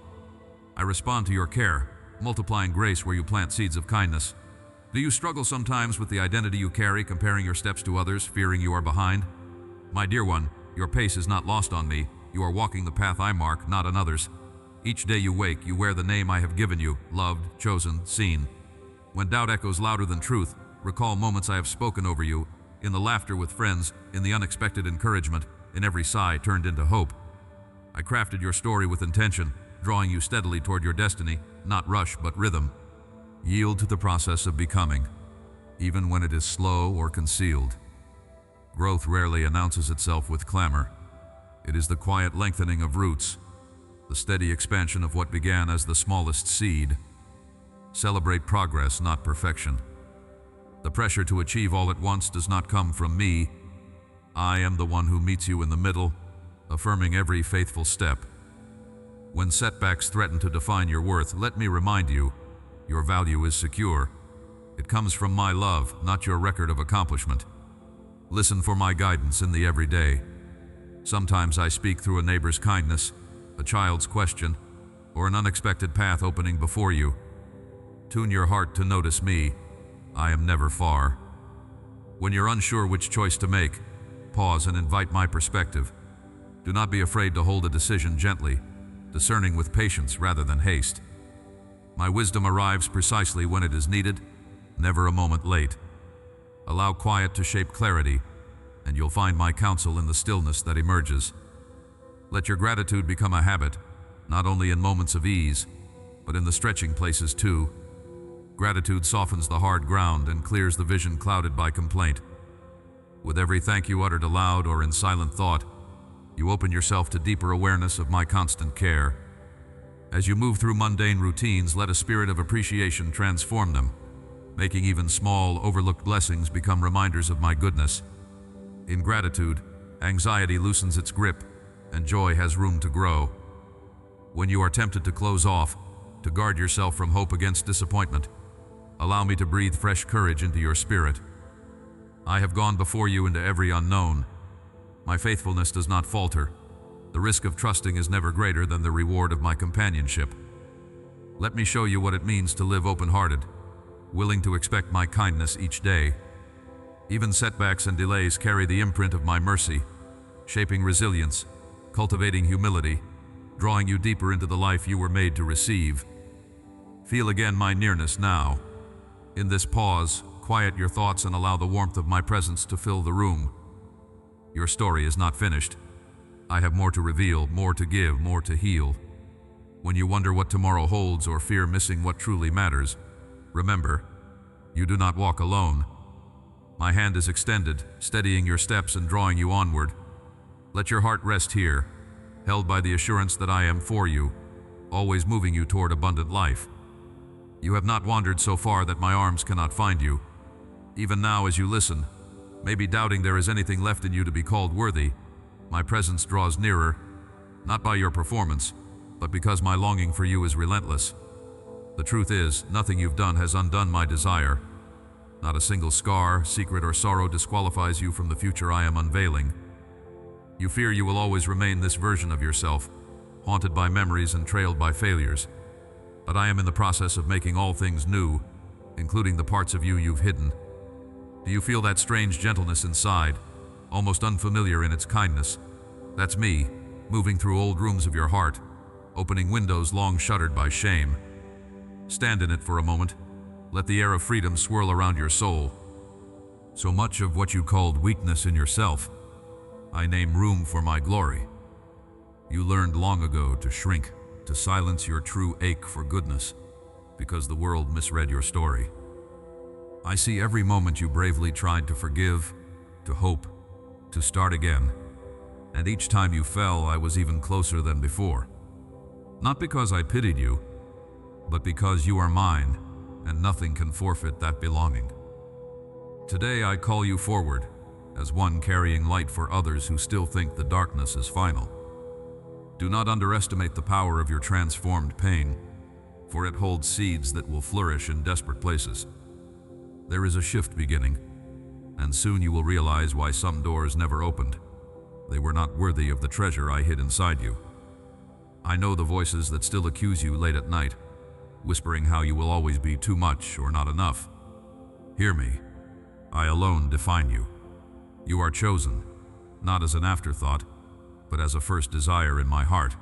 Speaker 1: I respond to your care, multiplying grace where you plant seeds of kindness. Do you struggle sometimes with the identity you carry, comparing your steps to others, fearing you are behind? My dear one, your pace is not lost on me. You are walking the path I mark, not another's. Each day you wake, you wear the name I have given you, loved, chosen, seen. When doubt echoes louder than truth, recall moments I have spoken over you, in the laughter with friends, in the unexpected encouragement, in every sigh turned into hope. I crafted your story with intention, drawing you steadily toward your destiny, not rush but rhythm. Yield to the process of becoming, even when it is slow or concealed. Growth rarely announces itself with clamor. It is the quiet lengthening of roots, the steady expansion of what began as the smallest seed. Celebrate progress, not perfection. The pressure to achieve all at once does not come from me. I am the one who meets you in the middle, affirming every faithful step. When setbacks threaten to define your worth, let me remind you, your value is secure. It comes from my love, not your record of accomplishment. Listen for my guidance in the everyday. Sometimes I speak through a neighbor's kindness, a child's question, or an unexpected path opening before you. Tune your heart to notice me. I am never far. When you're unsure which choice to make, pause and invite my perspective. Do not be afraid to hold a decision gently, discerning with patience rather than haste. My wisdom arrives precisely when it is needed, never a moment late. Allow quiet to shape clarity, and you'll find my counsel in the stillness that emerges. Let your gratitude become a habit, not only in moments of ease, but in the stretching places too. Gratitude softens the hard ground and clears the vision clouded by complaint. With every thank you uttered aloud or in silent thought, you open yourself to deeper awareness of my constant care. As you move through mundane routines, let a spirit of appreciation transform them, making even small, overlooked blessings become reminders of my goodness. In gratitude, anxiety loosens its grip, and joy has room to grow. When you are tempted to close off, to guard yourself from hope against disappointment, allow me to breathe fresh courage into your spirit. I have gone before you into every unknown. My faithfulness does not falter. The risk of trusting is never greater than the reward of my companionship. Let me show you what it means to live open-hearted, willing to expect my kindness each day. Even setbacks and delays carry the imprint of my mercy, shaping resilience, cultivating humility, drawing you deeper into the life you were made to receive. Feel again my nearness now. In this pause, quiet your thoughts and allow the warmth of my presence to fill the room. Your story is not finished. I have more to reveal, more to give, more to heal. When you wonder what tomorrow holds or fear missing what truly matters, remember, you do not walk alone. My hand is extended, steadying your steps and drawing you onward. Let your heart rest here, held by the assurance that I am for you, always moving you toward abundant life. You have not wandered so far that my arms cannot find you. Even now as you listen, maybe doubting there is anything left in you to be called worthy, my presence draws nearer, not by your performance, but because my longing for you is relentless. The truth is, nothing you've done has undone my desire. Not a single scar, secret, or sorrow disqualifies you from the future I am unveiling. You fear you will always remain this version of yourself, haunted by memories and trailed by failures. But I am in the process of making all things new, including the parts of you you've hidden. Do you feel that strange gentleness inside, almost unfamiliar in its kindness? That's me, moving through old rooms of your heart, opening windows long shuttered by shame. Stand in it for a moment. Let the air of freedom swirl around your soul. So much of what you called weakness in yourself, I name room for my glory. You learned long ago to shrink, to silence your true ache for goodness, because the world misread your story. I see every moment you bravely tried to forgive, to hope, to start again. And each time you fell, I was even closer than before. Not because I pitied you, but because you are mine, and nothing can forfeit that belonging. Today I call you forward, as one carrying light for others who still think the darkness is final. Do not underestimate the power of your transformed pain, for it holds seeds that will flourish in desperate places. There is a shift beginning, and soon you will realize why some doors never opened. They were not worthy of the treasure I hid inside you. I know the voices that still accuse you late at night, whispering how you will always be too much or not enough. Hear me. I alone define you. You are chosen, not as an afterthought, but as a first desire in my heart.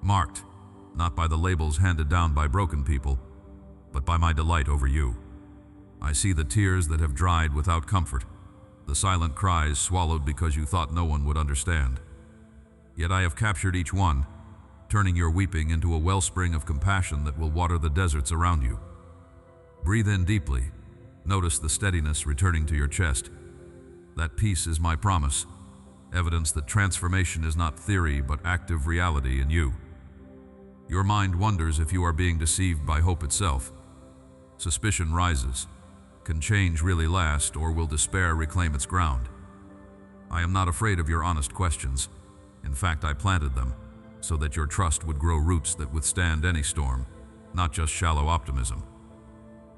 Speaker 1: Marked, not by the labels handed down by broken people, but by my delight over you. I see the tears that have dried without comfort, the silent cries swallowed because you thought no one would understand. Yet I have captured each one, turning your weeping into a wellspring of compassion that will water the deserts around you. Breathe in deeply. Notice the steadiness returning to your chest. That peace is my promise, evidence that transformation is not theory but active reality in you. Your mind wonders if you are being deceived by hope itself. Suspicion rises. Can change really last, or will despair reclaim its ground? I am not afraid of your honest questions. In fact, I planted them, so that your trust would grow roots that withstand any storm, not just shallow optimism.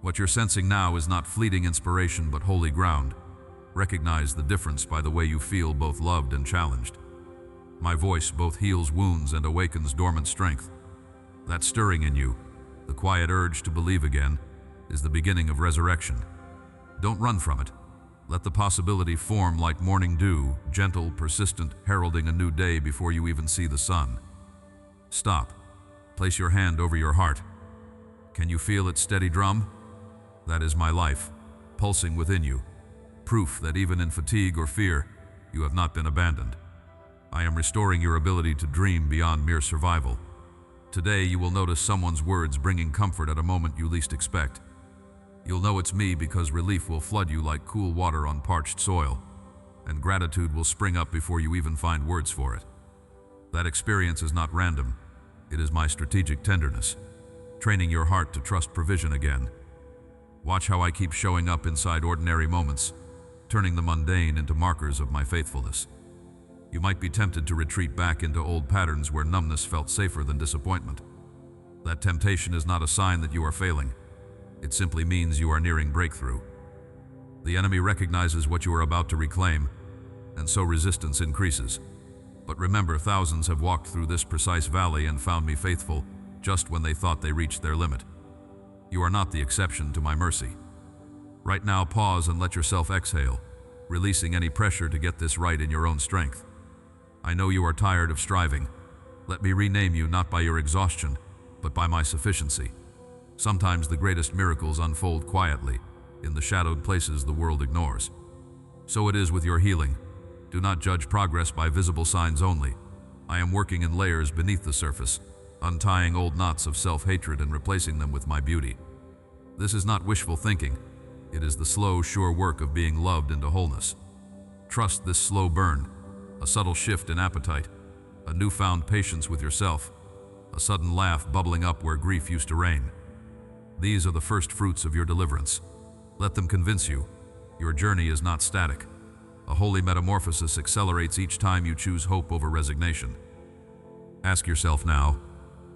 Speaker 1: What you're sensing now is not fleeting inspiration but holy ground. Recognize the difference by the way you feel both loved and challenged. My voice both heals wounds and awakens dormant strength. That stirring in you, the quiet urge to believe again, is the beginning of resurrection. Don't run from it. Let the possibility form like morning dew, gentle, persistent, heralding a new day before you even see the sun. Stop. Place your hand over your heart. Can you feel its steady drum? That is my life, pulsing within you. Proof that even in fatigue or fear, you have not been abandoned. I am restoring your ability to dream beyond mere survival. Today you will notice someone's words bringing comfort at a moment you least expect. You'll know it's me because relief will flood you like cool water on parched soil, and gratitude will spring up before you even find words for it. That experience is not random. It is my strategic tenderness, training your heart to trust provision again. Watch how I keep showing up inside ordinary moments, turning the mundane into markers of my faithfulness. You might be tempted to retreat back into old patterns where numbness felt safer than disappointment. That temptation is not a sign that you are failing. It simply means you are nearing breakthrough. The enemy recognizes what you are about to reclaim, and so resistance increases. But remember, thousands have walked through this precise valley and found me faithful just when they thought they reached their limit. You are not the exception to my mercy. Right now, pause and let yourself exhale, releasing any pressure to get this right in your own strength. I know you are tired of striving. Let me rename you not by your exhaustion, but by my sufficiency. Sometimes the greatest miracles unfold quietly, in the shadowed places the world ignores. So it is with your healing. Do not judge progress by visible signs only. I am working in layers beneath the surface, untying old knots of self-hatred and replacing them with my beauty. This is not wishful thinking. It is the slow, sure work of being loved into wholeness. Trust this slow burn, a subtle shift in appetite, a newfound patience with yourself, a sudden laugh bubbling up where grief used to reign. These are the first fruits of your deliverance. Let them convince you. Your journey is not static. A holy metamorphosis accelerates each time you choose hope over resignation. Ask yourself now,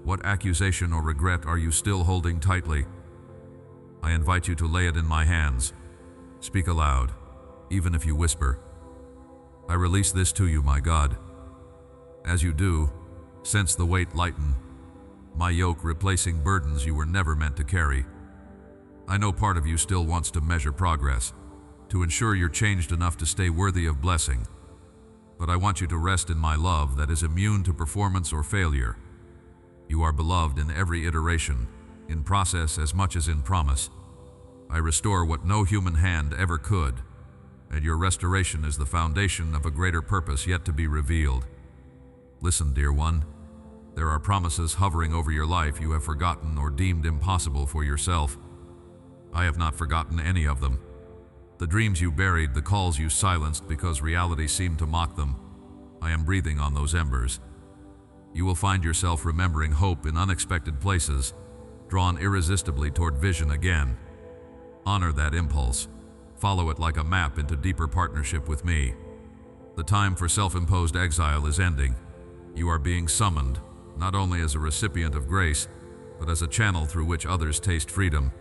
Speaker 1: what accusation or regret are you still holding tightly? I invite you to lay it in my hands. Speak aloud, even if you whisper. I release this to you, my God. As you do, sense the weight lighten, my yoke replacing burdens you were never meant to carry. I know part of you still wants to measure progress, to ensure you're changed enough to stay worthy of blessing. But I want you to rest in my love that is immune to performance or failure. You are beloved in every iteration, in process as much as in promise. I restore what no human hand ever could, and your restoration is the foundation of a greater purpose yet to be revealed. Listen, dear one, there are promises hovering over your life you have forgotten or deemed impossible for yourself. I have not forgotten any of them. The dreams you buried, the calls you silenced because reality seemed to mock them, I am breathing on those embers. You will find yourself remembering hope in unexpected places, drawn irresistibly toward vision again. Honor that impulse. Follow it like a map into deeper partnership with me. The time for self-imposed exile is ending. You are being summoned, not only as a recipient of grace, but as a channel through which others taste freedom.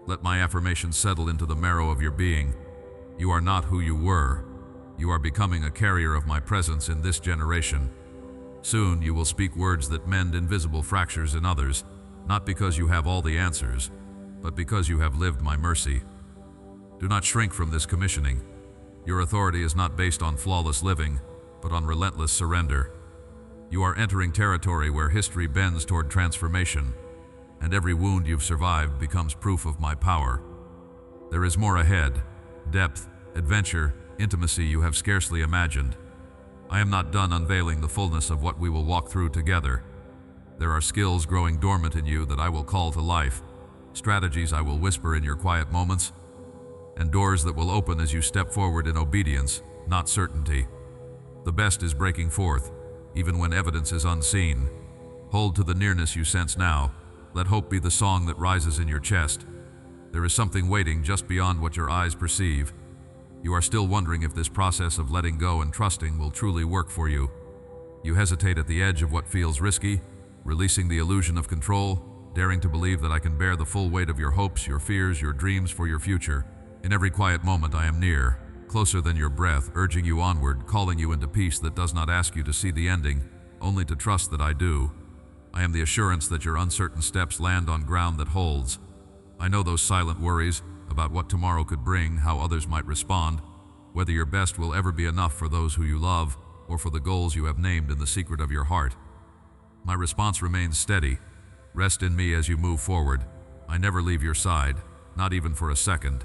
Speaker 1: Let my affirmation settle into the marrow of your being. You are not who you were. You are becoming a carrier of my presence in this generation. Soon you will speak words that mend invisible fractures in others, not because you have all the answers, but because you have lived my mercy. Do not shrink from this commissioning. Your authority is not based on flawless living, but on relentless surrender. You are entering territory where history bends toward transformation, and every wound you've survived becomes proof of my power. There is more ahead, depth, adventure, intimacy you have scarcely imagined. I am not done unveiling the fullness of what we will walk through together. There are skills growing dormant in you that I will call to life, strategies I will whisper in your quiet moments, and doors that will open as you step forward in obedience, not certainty. The best is breaking forth, even when evidence is unseen. Hold to the nearness you sense now. Let hope be the song that rises in your chest. There is something waiting just beyond what your eyes perceive. You are still wondering if this process of letting go and trusting will truly work for you. You hesitate at the edge of what feels risky, releasing the illusion of control, daring to believe that I can bear the full weight of your hopes, your fears, your dreams for your future. In every quiet moment I am near, closer than your breath, urging you onward, calling you into peace that does not ask you to see the ending, only to trust that I do. I am the assurance that your uncertain steps land on ground that holds. I know those silent worries about what tomorrow could bring, how others might respond, whether your best will ever be enough for those who you love, or for the goals you have named in the secret of your heart. My response remains steady. Rest in me as you move forward. I never leave your side, not even for a second.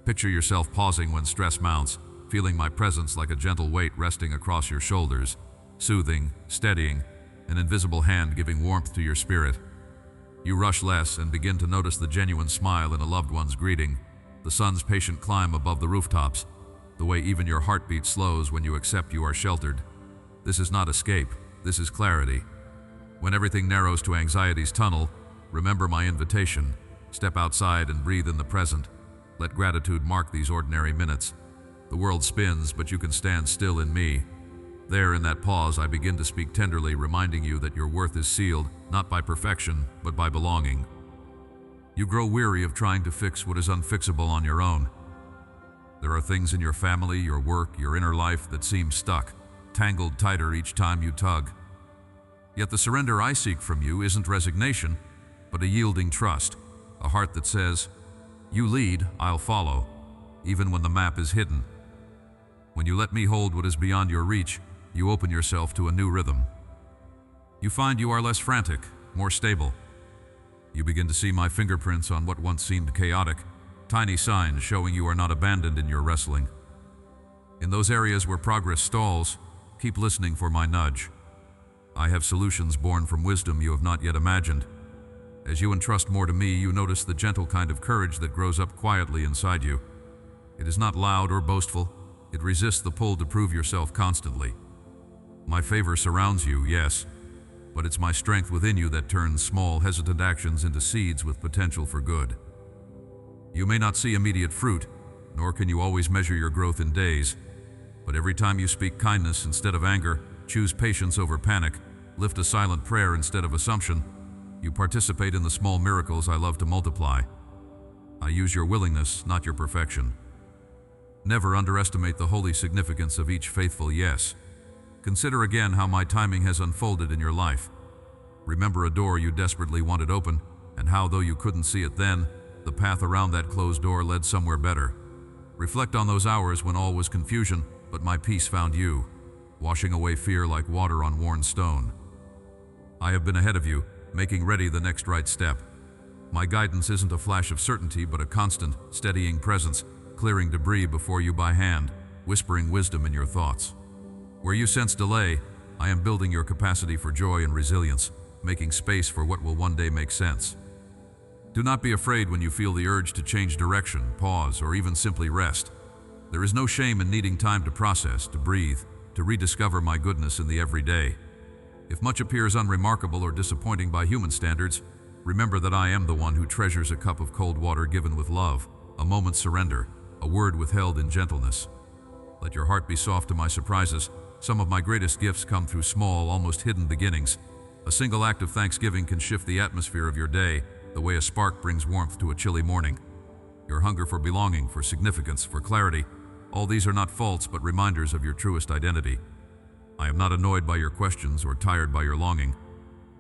Speaker 1: Picture yourself pausing when stress mounts, feeling my presence like a gentle weight resting across your shoulders, soothing, steadying, an invisible hand giving warmth to your spirit. You rush less and begin to notice the genuine smile in a loved one's greeting, the sun's patient climb above the rooftops, the way even your heartbeat slows when you accept you are sheltered. This is not escape, this is clarity. When everything narrows to anxiety's tunnel, remember my invitation. Step outside and breathe in the present. Let gratitude mark these ordinary minutes. The world spins, but you can stand still in me. There, in that pause, I begin to speak tenderly, reminding you that your worth is sealed, not by perfection, but by belonging. You grow weary of trying to fix what is unfixable on your own. There are things in your family, your work, your inner life that seem stuck, tangled tighter each time you tug. Yet the surrender I seek from you isn't resignation, but a yielding trust, a heart that says, "You lead, I'll follow," even when the map is hidden. When you let me hold what is beyond your reach, you open yourself to a new rhythm. You find you are less frantic, more stable. You begin to see my fingerprints on what once seemed chaotic, tiny signs showing you are not abandoned in your wrestling. In those areas where progress stalls, keep listening for my nudge. I have solutions born from wisdom you have not yet imagined. As you entrust more to me, you notice the gentle kind of courage that grows up quietly inside you. It is not loud or boastful. It resists the pull to prove yourself constantly. My favor surrounds you, yes, but it's my strength within you that turns small, hesitant actions into seeds with potential for good. You may not see immediate fruit, nor can you always measure your growth in days, but every time you speak kindness instead of anger, choose patience over panic, lift a silent prayer instead of assumption, you participate in the small miracles I love to multiply. I use your willingness, not your perfection. Never underestimate the holy significance of each faithful yes. Consider again how my timing has unfolded in your life. Remember a door you desperately wanted open, and how, though you couldn't see it then, the path around that closed door led somewhere better. Reflect on those hours when all was confusion, but my peace found you, washing away fear like water on worn stone. I have been ahead of you, making ready the next right step. My guidance isn't a flash of certainty, but a constant, steadying presence, clearing debris before you by hand, whispering wisdom in your thoughts. Where you sense delay, I am building your capacity for joy and resilience, making space for what will one day make sense. Do not be afraid when you feel the urge to change direction, pause, or even simply rest. There is no shame in needing time to process, to breathe, to rediscover my goodness in the everyday. If much appears unremarkable or disappointing by human standards, remember that I am the one who treasures a cup of cold water given with love, a moment's surrender, a word withheld in gentleness. Let your heart be soft to my surprises. Some of my greatest gifts come through small, almost hidden beginnings. A single act of thanksgiving can shift the atmosphere of your day, the way a spark brings warmth to a chilly morning. Your hunger for belonging, for significance, for clarity, all these are not faults but reminders of your truest identity. I am not annoyed by your questions or tired by your longing.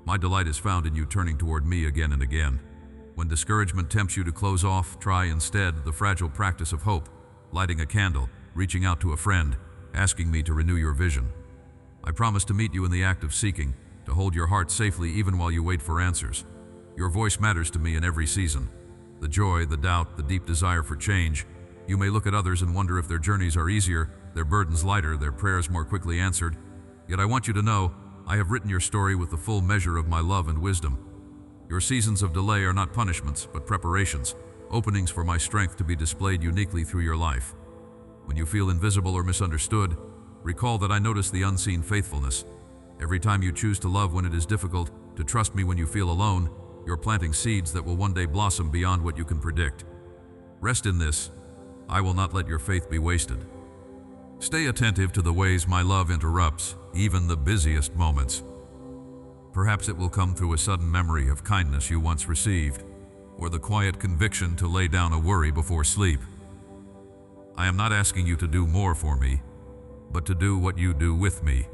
Speaker 1: My delight is found in you turning toward me again and again. When discouragement tempts you to close off, try instead the fragile practice of hope, lighting a candle, reaching out to a friend, asking me to renew your vision. I promise to meet you in the act of seeking, to hold your heart safely even while you wait for answers. Your voice matters to me in every season. The joy, the doubt, the deep desire for change. You may look at others and wonder if their journeys are easier, their burdens lighter, their prayers more quickly answered. Yet I want you to know, I have written your story with the full measure of my love and wisdom. Your seasons of delay are not punishments, but preparations, openings for my strength to be displayed uniquely through your life. When you feel invisible or misunderstood, recall that I notice the unseen faithfulness. Every time you choose to love when it is difficult, to trust me when you feel alone, you're planting seeds that will one day blossom beyond what you can predict. Rest in this. I will not let your faith be wasted. Stay attentive to the ways my love interrupts, even the busiest moments. Perhaps it will come through a sudden memory of kindness you once received, or the quiet conviction to lay down a worry before sleep. I am not asking you to do more for me, but to do what you do with me.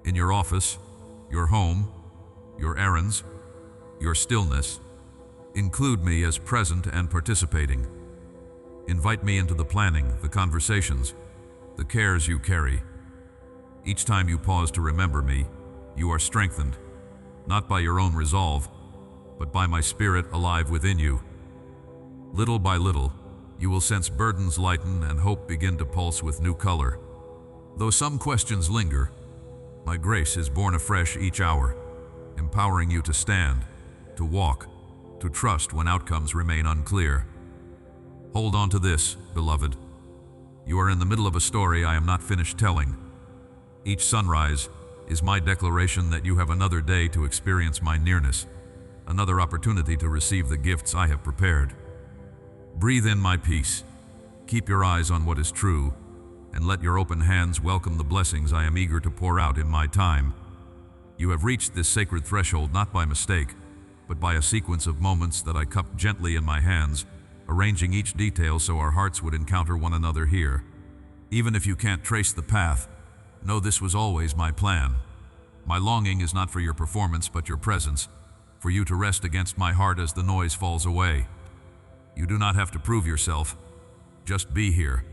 Speaker 1: In your office, your home, your errands, your stillness, include me as present and participating. Invite me into the planning, the conversations, the cares you carry. Each time you pause to remember me, you are strengthened, not by your own resolve, but by my spirit alive within you. Little by little, you will sense burdens lighten and hope begin to pulse with new color. Though some questions linger, my grace is born afresh each hour, empowering you to stand, to walk, to trust when outcomes remain unclear. Hold on to this, beloved. You are in the middle of a story I am not finished telling. Each sunrise is my declaration that you have another day to experience my nearness, another opportunity to receive the gifts I have prepared. Breathe in my peace, keep your eyes on what is true, and let your open hands welcome the blessings I am eager to pour out in my time. You have reached this sacred threshold not by mistake, but by a sequence of moments that I cupped gently in my hands, arranging each detail so our hearts would encounter one another here. Even if you can't trace the path, know this was always my plan. My longing is not for your performance but your presence, for you to rest against my heart as the noise falls away. You do not have to prove yourself. Just be here,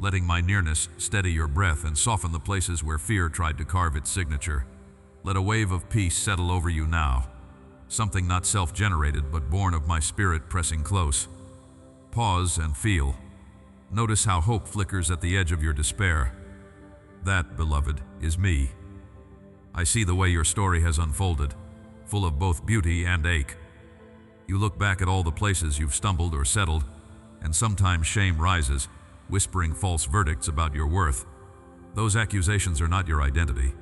Speaker 1: letting my nearness steady your breath and soften the places where fear tried to carve its signature. Let a wave of peace settle over you now, something not self-generated but born of my spirit pressing close. Pause and feel. Notice how hope flickers at the edge of your despair. That, beloved, is me. I see the way your story has unfolded, full of both beauty and ache. You look back at all the places you've stumbled or settled, and sometimes shame rises, whispering false verdicts about your worth. Those accusations are not your identity.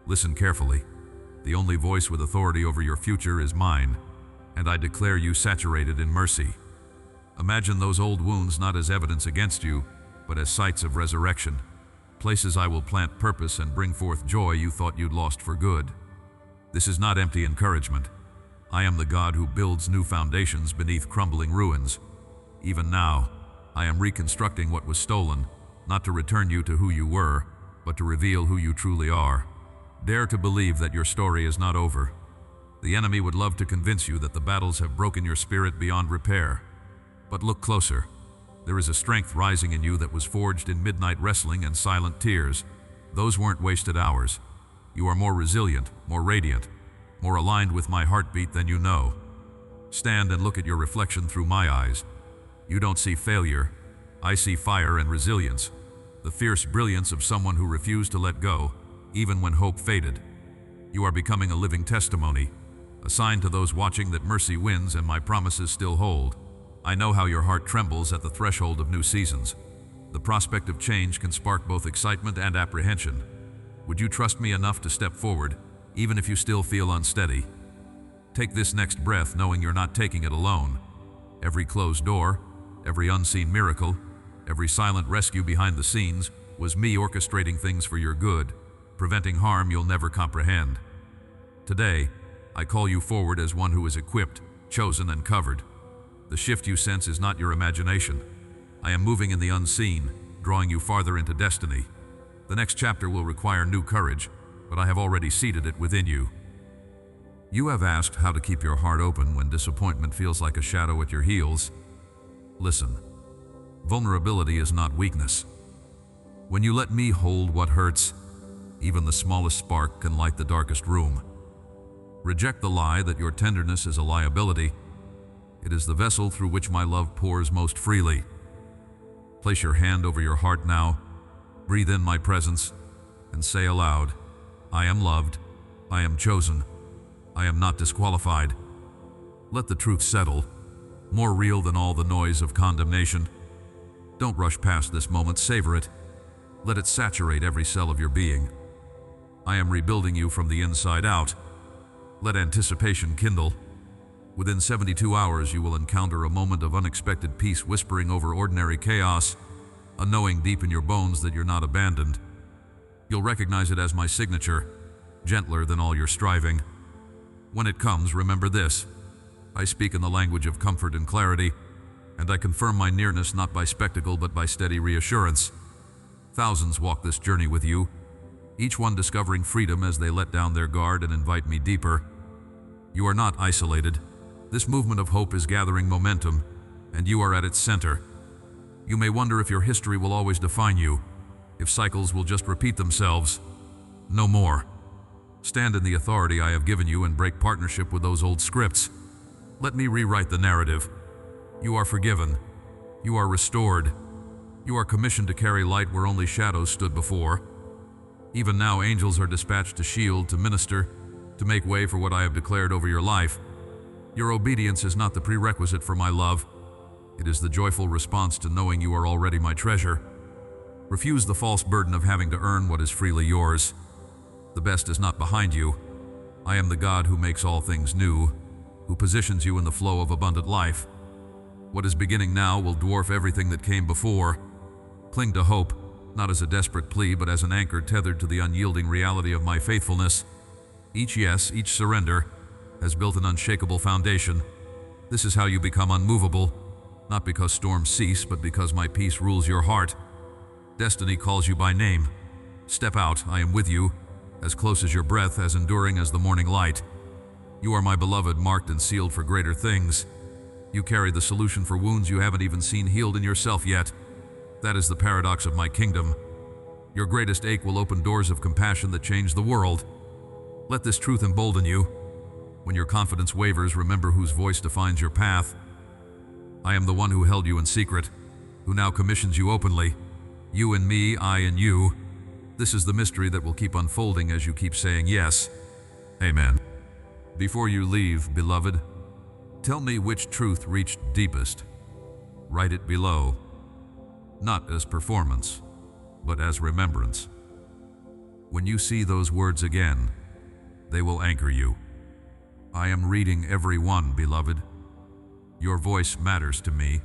Speaker 1: Listen carefully. The only voice with authority over your future is mine, and I declare you saturated in mercy. Imagine those old wounds not as evidence against you, but as sites of resurrection, places I will plant purpose and bring forth joy you thought you'd lost for good. This is not empty encouragement. I am the God who builds new foundations beneath crumbling ruins. Even now, I am reconstructing what was stolen, not to return you to who you were, but to reveal who you truly are. Dare to believe that your story is not over. The enemy would love to convince you that the battles have broken your spirit beyond repair. But look closer. There is a strength rising in you that was forged in midnight wrestling and silent tears. Those weren't wasted hours. You are more resilient, more radiant, more aligned with my heartbeat than you know. Stand and look at your reflection through my eyes. You don't see failure. I see fire and resilience. The fierce brilliance of someone who refused to let go, even when hope faded. You are becoming a living testimony, a sign to those watching that mercy wins and my promises still hold. I know how your heart trembles at the threshold of new seasons. The prospect of change can spark both excitement and apprehension. Would you trust me enough to step forward, even if you still feel unsteady? Take this next breath knowing you're not taking it alone. Every closed door, every unseen miracle, every silent rescue behind the scenes was me orchestrating things for your good, preventing harm you'll never comprehend. Today, I call you forward as one who is equipped, chosen, and covered. The shift you sense is not your imagination. I am moving in the unseen, drawing you farther into destiny. The next chapter will require new courage, but I have already seeded it within you. You have asked how to keep your heart open when disappointment feels like a shadow at your heels. Listen, vulnerability is not weakness. When you let me hold what hurts, even the smallest spark can light the darkest room. Reject the lie that your tenderness is a liability. It is the vessel through which my love pours most freely. Place your hand over your heart now, breathe in my presence, and say aloud, I am loved, I am chosen, I am not disqualified. Let the truth settle, more real than all the noise of condemnation. Don't rush past this moment, savor it. Let it saturate every cell of your being. I am rebuilding you from the inside out. Let anticipation kindle. Within 72 hours, you will encounter a moment of unexpected peace whispering over ordinary chaos, a knowing deep in your bones that you're not abandoned. You'll recognize it as my signature, gentler than all your striving. When it comes, remember this. I speak in the language of comfort and clarity, and I confirm my nearness not by spectacle but by steady reassurance. Thousands walk this journey with you, each one discovering freedom as they let down their guard and invite me deeper. You are not isolated. This movement of hope is gathering momentum, and you are at its center. You may wonder if your history will always define you, if cycles will just repeat themselves. No more. Stand in the authority I have given you and break partnership with those old scripts. Let me rewrite the narrative. You are forgiven. You are restored. You are commissioned to carry light where only shadows stood before. Even now, angels are dispatched to shield, to minister, to make way for what I have declared over your life. Your obedience is not the prerequisite for my love. It is the joyful response to knowing you are already my treasure. Refuse the false burden of having to earn what is freely yours. The best is not behind you. I am the God who makes all things new, who positions you in the flow of abundant life. What is beginning now will dwarf everything that came before. Cling to hope, not as a desperate plea, but as an anchor tethered to the unyielding reality of my faithfulness. Each yes, each surrender, has built an unshakable foundation. This is how you become unmovable, not because storms cease, but because my peace rules your heart. Destiny calls you by name. Step out, I am with you, as close as your breath, as enduring as the morning light. You are my beloved, marked and sealed for greater things. You carry the solution for wounds you haven't even seen healed in yourself yet. That is the paradox of my kingdom. Your greatest ache will open doors of compassion that change the world. Let this truth embolden you. When your confidence wavers, remember whose voice defines your path. I am the one who held you in secret, who now commissions you openly. You and me, I and you. This is the mystery that will keep unfolding as you keep saying yes. Amen. Before you leave, beloved, tell me which truth reached deepest. Write it below. Not as performance, but as remembrance. When you see those words again, they will anchor you. I am reading every one, beloved. Your voice matters to me.